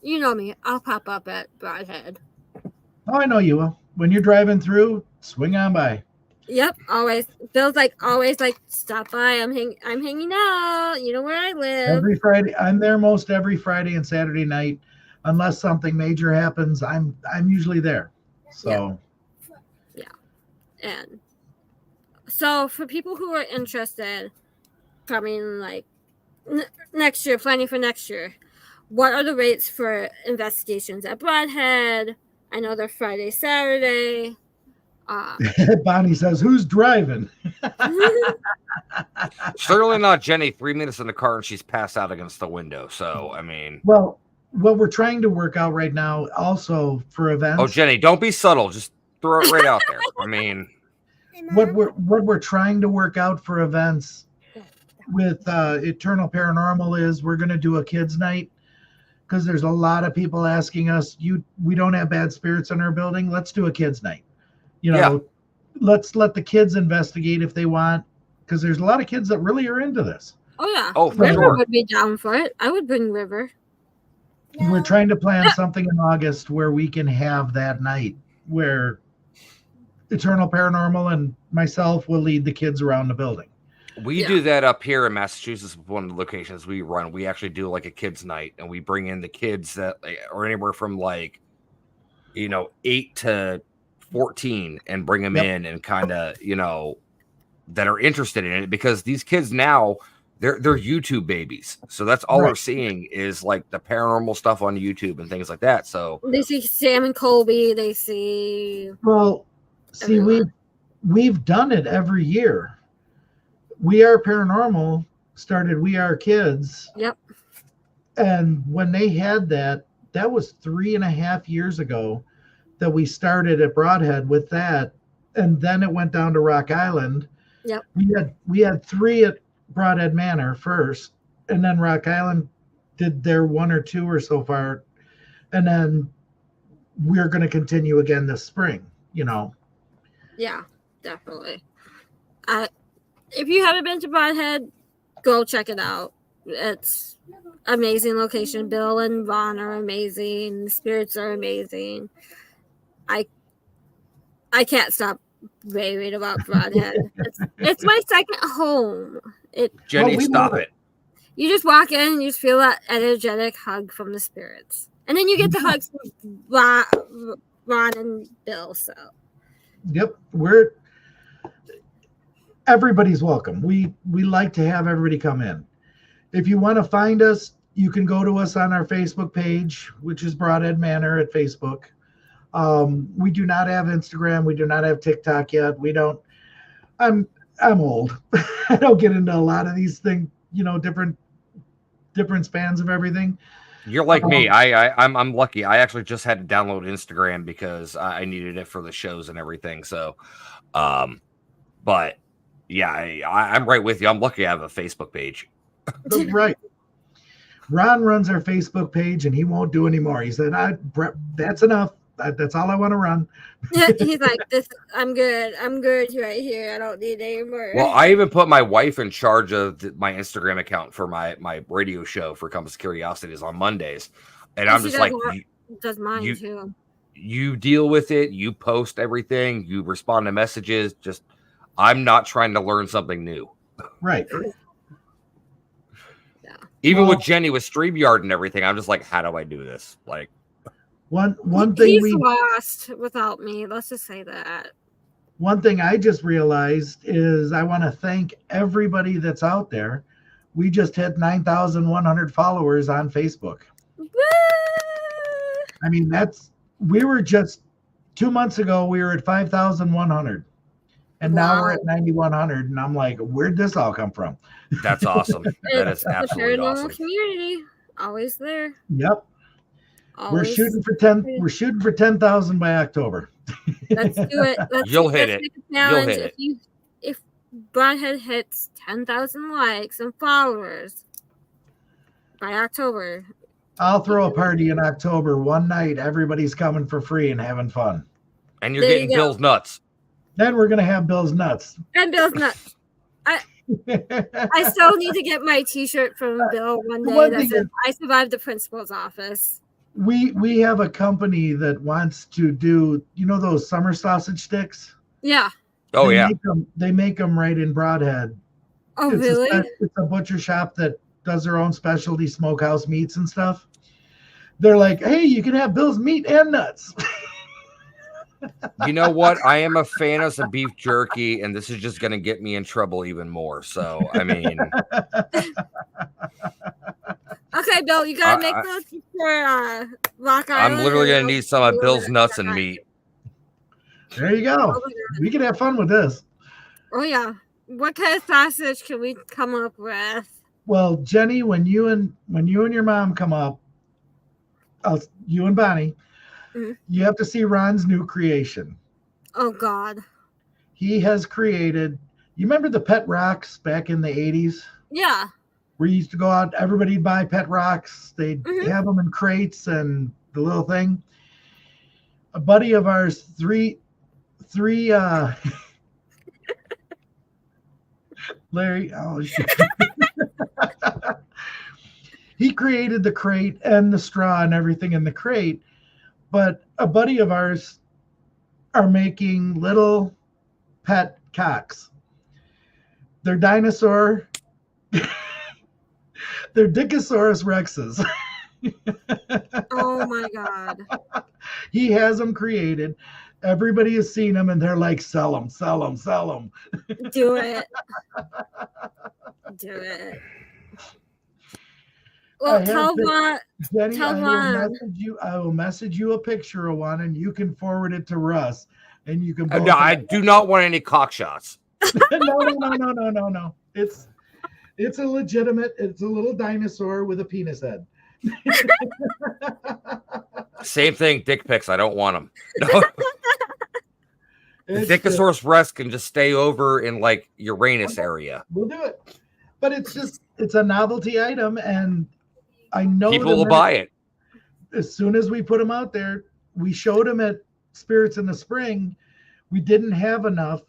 you know me, I'll pop up at Brodhead. Oh, I know you will. When you're driving through, swing on by. Yep, always. Bill's always stop by. I'm hanging out. You know where I live. Every Friday, I'm there most every Friday and Saturday night, unless something major happens. I'm usually there. So. Yeah. And so for people who are interested, coming next year, planning for next year, what are the rates for investigations at Brodhead? I know they're Friday, Saturday. Bonnie says, who's driving? Certainly not Jenny. 3 minutes in the car and she's passed out against the window. So, I mean. Well, what we're trying to work out right now also for events. Oh, Jenny, don't be subtle. Just throw it right out there. I mean. What we're trying to work out for events with Eternal Paranormal is we're going to do a kids' night. Because there's a lot of people asking us, we don't have bad spirits in our building. Let's do a kids' night. Let's let the kids investigate if they want. Because there's a lot of kids that really are into this. Oh, yeah. Oh, for River sure. would be down for it. I would bring River. No. We're trying to plan something in August where we can have that night where Eternal Paranormal and myself will lead the kids around the building. We do that up here in Massachusetts. One of the locations we run, we actually do a kids' night, and we bring in the kids that are anywhere from 8 to 14, and bring them in and kind of that are interested in it, because these kids now they're YouTube babies, so that's all they're seeing is the paranormal stuff on YouTube and things like that. So they see Sam and Colby. They see. Well, see, we've done it every year. We Are Paranormal started We Are Kids. Yep. And when they had that was 3.5 years ago that we started at Brodhead with that. And then it went down to Rock Island. Yep. We had 3 at Brodhead Manor first. And then Rock Island did their 1 or 2 or so far. And then we're going to continue again this spring, Yeah, definitely. If you haven't been to Brodhead, go check it out. It's amazing location. Bill and Ron are amazing. The spirits are amazing. I can't stop raving about Brodhead. It's my second home. Jenny, we stop love it. You just walk in and you just feel that energetic hug from the spirits. And then you get the hugs from Ron and Bill. So Yep, everybody's welcome. We like to have everybody come in. If you want to find us, you can go to us on our Facebook page, which is Brodhead Manor at Facebook. We do not have Instagram. We do not have TikTok yet. We don't. I'm old. I don't get into a lot of these things. Different spans of everything. You're like me. I'm lucky. I actually just had to download Instagram because I needed it for the shows and everything. So, but yeah, I'm right with you. I'm lucky I have a Facebook page. Right. Ron runs our Facebook page, and he won't do anymore. He said, "That's enough. That's all I want to run." he's like, I'm good. I'm good right here. I don't need any more. Well, I even put my wife in charge of my Instagram account for my radio show for Compass Curiosities on Mondays, and I'm just like, does mine too. You deal with it. You post everything. You respond to messages. Just, I'm not trying to learn something new. Right. Even with Jenny with StreamYard and everything, I'm just like, how do I do this? Like, one thing he's lost without me. Let's just say that. One thing I just realized is I want to thank everybody that's out there. We just hit 9,100 followers on Facebook. Woo! I mean, we were just 2 months ago, we were at 5,100. And now we're at 9,100. And I'm like, where'd this all come from? That's awesome. That is absolutely awesome. Community, always there. Yep. Always. We're shooting for 10. We're shooting for 10,000 by October. Let's do it. You'll hit it. You'll hit it. If Brodhead hits 10,000 likes and followers by October, I'll throw a party in October. One night, everybody's coming for free and having fun. And you're getting Bill's nuts. Then we're gonna have Bill's nuts. And Bill's nuts. I still need to get my T-shirt from Bill one day that says I survived the principal's office. We have a company that wants to do, those summer sausage sticks? Yeah. Oh, They make them right in Brodhead. Oh, really? It's a butcher shop that does their own specialty smokehouse meats and stuff. They're like, hey, you can have Bill's meat and nuts. You know what? I am a fan of some beef jerky, and this is just going to get me in trouble even more. So, I mean. Okay, Bill, you got to make those for Rock Island. I'm literally going to need some of Bill's nuts and meat. There you go. We can have fun with this. Oh, yeah. What kind of sausage can we come up with? Well, Jenny, when you and your mom come up, you and Bonnie, you have to see Ron's new creation. Oh, God. He has created, you remember the pet rocks back in the 80s? Yeah. Where you used to go out, everybody'd buy pet rocks. They'd have them in crates and the little thing. A buddy of ours, three Larry, oh shit. He created the crate and the straw and everything in the crate. But a buddy of ours are making little pet cocks. They're dinosaur. They're Dickosaurus Rexes. Oh my God. He has them created. Everybody has seen them and they're like, sell them, sell them, sell them. Do it. Do it. Well, tell Ron. Jenny, I will message you a picture of one, and you can forward it to Russ, and you can. No, I do not want any cock shots. No. It's a legitimate. It's a little dinosaur with a penis head. Same thing. Dick pics. I don't want them. No. The Dickosaurus Rex can just stay over in like Uranus area. We'll do it, but it's a novelty item, and I know people will buy it. As soon as we put them out there, we showed them at Spirits in the Spring. We didn't have enough,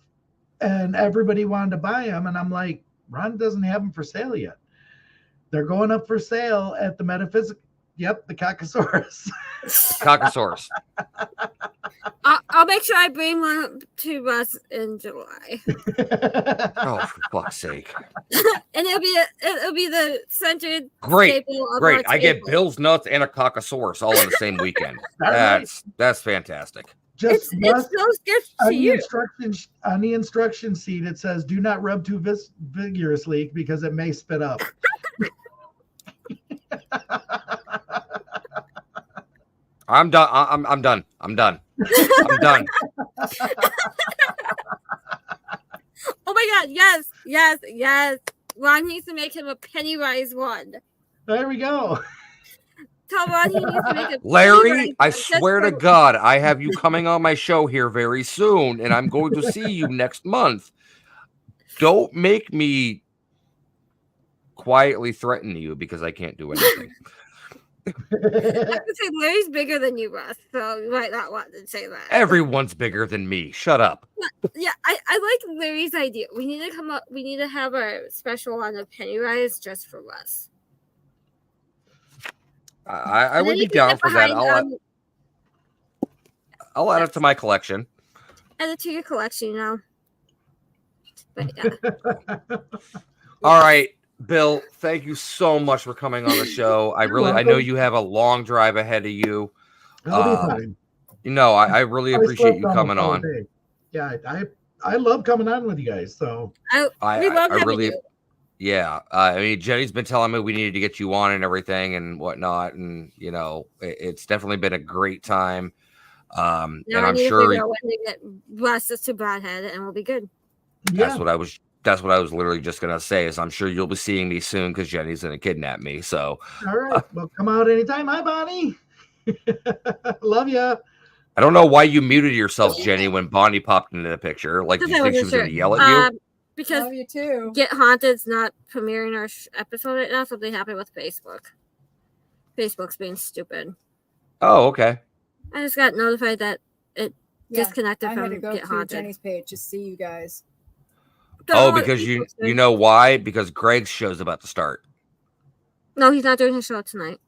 and everybody wanted to buy them. And I'm like, Ron doesn't have them for sale yet. They're going up for sale at the Metaphysical. Yep, the Cockasaurus. Cockasaurus. I'll make sure I bring one to Russ in July. Oh, for fuck's sake! And it'll be the centered Great, staple of great. our I get table. Bill's nuts and a Cockasaurus all in the same weekend. That's fantastic. Just it's those gifts to you. On the instruction sheet, it says, "Do not rub too vigorously because it may spit up." I'm done. I'm done. I'm done. I'm done. Oh my God! Yes. Ron needs to make him a Pennywise one. There we go. Tell Ron he needs to make a Larry, I Pennywise swear to God, I have you coming on my show here very soon, and I'm going to see you next month. Don't make me quietly threaten you because I can't do anything. I could say Larry's bigger than you, Russ, so you might not want to say that. Everyone's bigger than me. Shut up. Yeah, I like Larry's idea. We need to come up. We need to have our special one of Pennywise just for Russ. I would be down for that. I'll add it to my collection. Add it to your collection, you know. But yeah. All right, Bill, thank you so much for coming on the show. I know you have a long drive ahead of you. I'll be fine. You know, I really appreciate you coming on. Yeah, I love coming on with you guys. So we love having you. Yeah, I mean, Jenny's been telling me we needed to get you on and everything and whatnot, and you know, it's definitely been a great time. And I'm sure when to get Russ to Brodhead, and we'll be good. That's what I was literally just gonna say. Is I'm sure you'll be seeing me soon because Jenny's gonna kidnap me. So all right, well, come out anytime. Hi, Bonnie. Love ya. I don't know why you muted yourself, Jenny, when Bonnie popped into the picture. Like, do you think she was gonna yell at you? Because love you too. Get Haunted's not premiering our episode right now. Something happened with Facebook. Facebook's being stupid. Oh, okay. I just got notified that it disconnected from I'm gonna go Get to Haunted. Jenny's page to see you guys. Oh, because you know why? Because Greg's show's about to start. No, he's not doing his show tonight.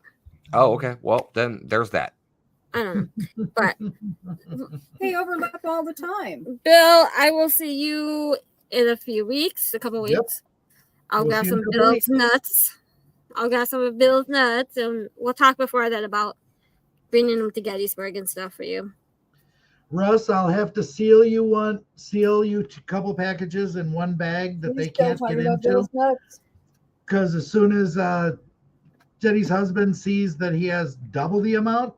Oh, okay. Well, then there's that. I don't know. But they overlap all the time. Bill, I will see you in a few weeks, a couple weeks. I'll grab some Bill's nuts. And we'll talk before that about bringing them to Gettysburg and stuff for you. Russ, I'll have to seal you a couple packages in one bag that they can't get into. Because as soon as Jenny's husband sees that he has double the amount,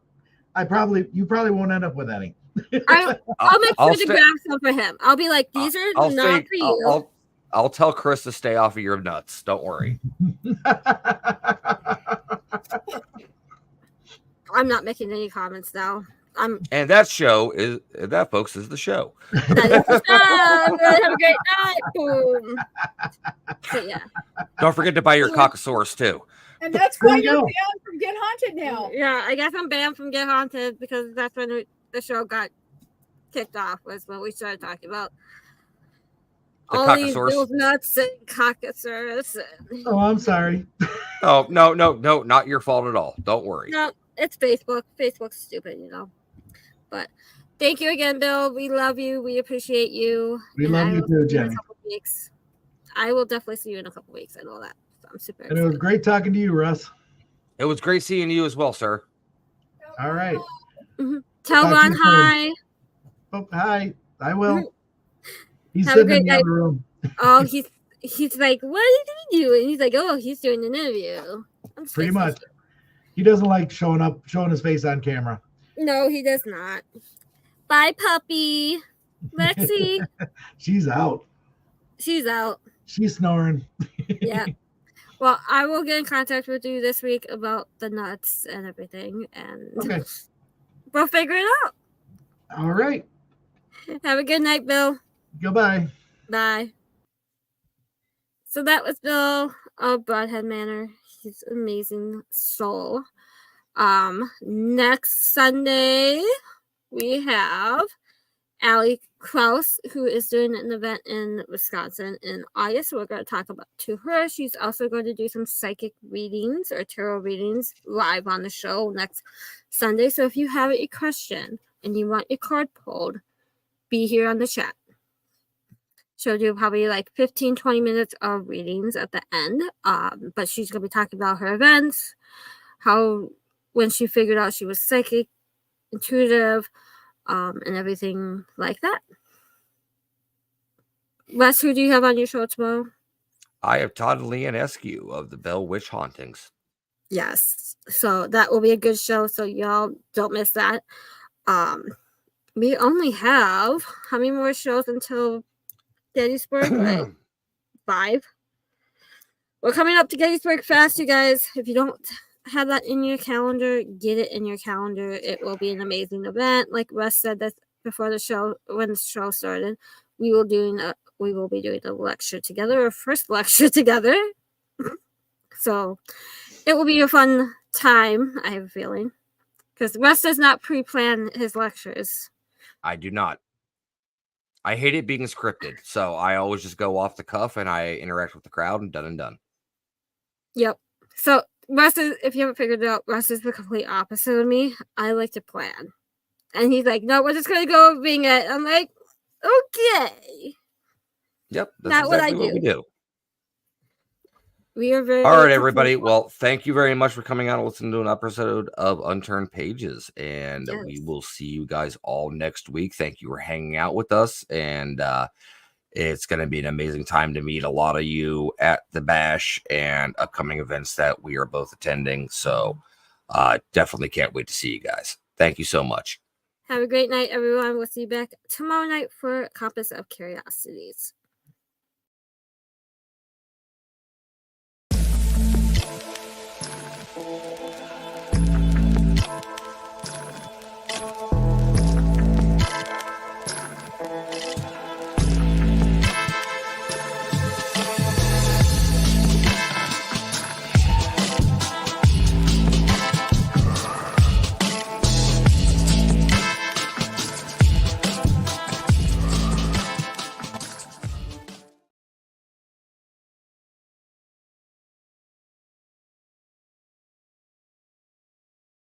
you probably won't end up with any. I'll make sure to grab some for him. I'll be like, these are not for you. I'll tell Chris to stay off of your nuts. Don't worry. I'm not making any comments now. And that folks, is the show. That is the show. Have a great night. Boom. But yeah. Don't forget to buy your Cockasaurus too. And that's why you're banned from Get Haunted now. Yeah, I guess I'm banned from Get Haunted because that's when the show got kicked off, was when we started talking about all these Bill's nuts and Cockasaurus. Oh, I'm sorry. Oh, no, not your fault at all. Don't worry. No, it's Facebook. Facebook's stupid, you know. But thank you again, Bill. We love you. We appreciate you. We love you too, Jenny. I will definitely see you in a couple weeks. I know that. So I'm super excited. And it was great talking to you, Russ. It was great seeing you as well, sir. All right. Mm-hmm. Tell Ron hi. Oh, hi. I will. He's Have sitting in the other room. Oh, he's like, what is he doing? He's like, oh, he's doing an interview. Pretty much. He doesn't like showing his face on camera. No, he does not. Bye, puppy. Lexi. She's out. She's snoring. Yeah. Well, I will get in contact with you this week about the nuts and everything, and we'll figure it out. All right. Have a good night, Bill. Goodbye. Bye. So that was Bill of Brodhead Manor. He's an amazing soul. Next Sunday we have Allie Kraus, who is doing an event in Wisconsin in August. So we're going to talk to her. She's also going to do some psychic readings or tarot readings live on the show next Sunday. So if you have a question and you want your card pulled, be here on the chat. She'll do probably like 15-20 minutes of readings at the end. But she's going to be talking about her events, how when she figured out she was psychic, intuitive, and everything like that. Russ, who do you have on your show tomorrow? I have Todd and Leanne Eskew of the Bell Witch Hauntings. Yes. So that will be a good show. So y'all don't miss that. We only have how many more shows until Gettysburg? Like 5. We're coming up to Gettysburg fast, you guys. If you don't have that in your calendar, get it in your calendar. It will be an amazing event. Like Russ said that before the show, when the show started, we will be doing a lecture together, our first lecture together. So it will be a fun time, I have a feeling. Because Russ does not pre-plan his lectures. I do not. I hate it being scripted, so I always just go off the cuff and I interact with the crowd and done. Yep. So Russ is, if you haven't figured it out, Russ is the complete opposite of me. I like to plan. And he's like, no, we're just going to go wing it. I'm like, okay. Yep. That's not exactly what I do. We do. We are very all right, everybody. Well, thank you very much for coming out and listening to an episode of Unturned Pages. And we will see you guys all next week. Thank you for hanging out with us. And it's going to be an amazing time to meet a lot of you at the Bash and upcoming events that we are both attending. So definitely can't wait to see you guys. Thank you so much. Have a great night, everyone. We'll see you back tomorrow night for Compass of Curiosities.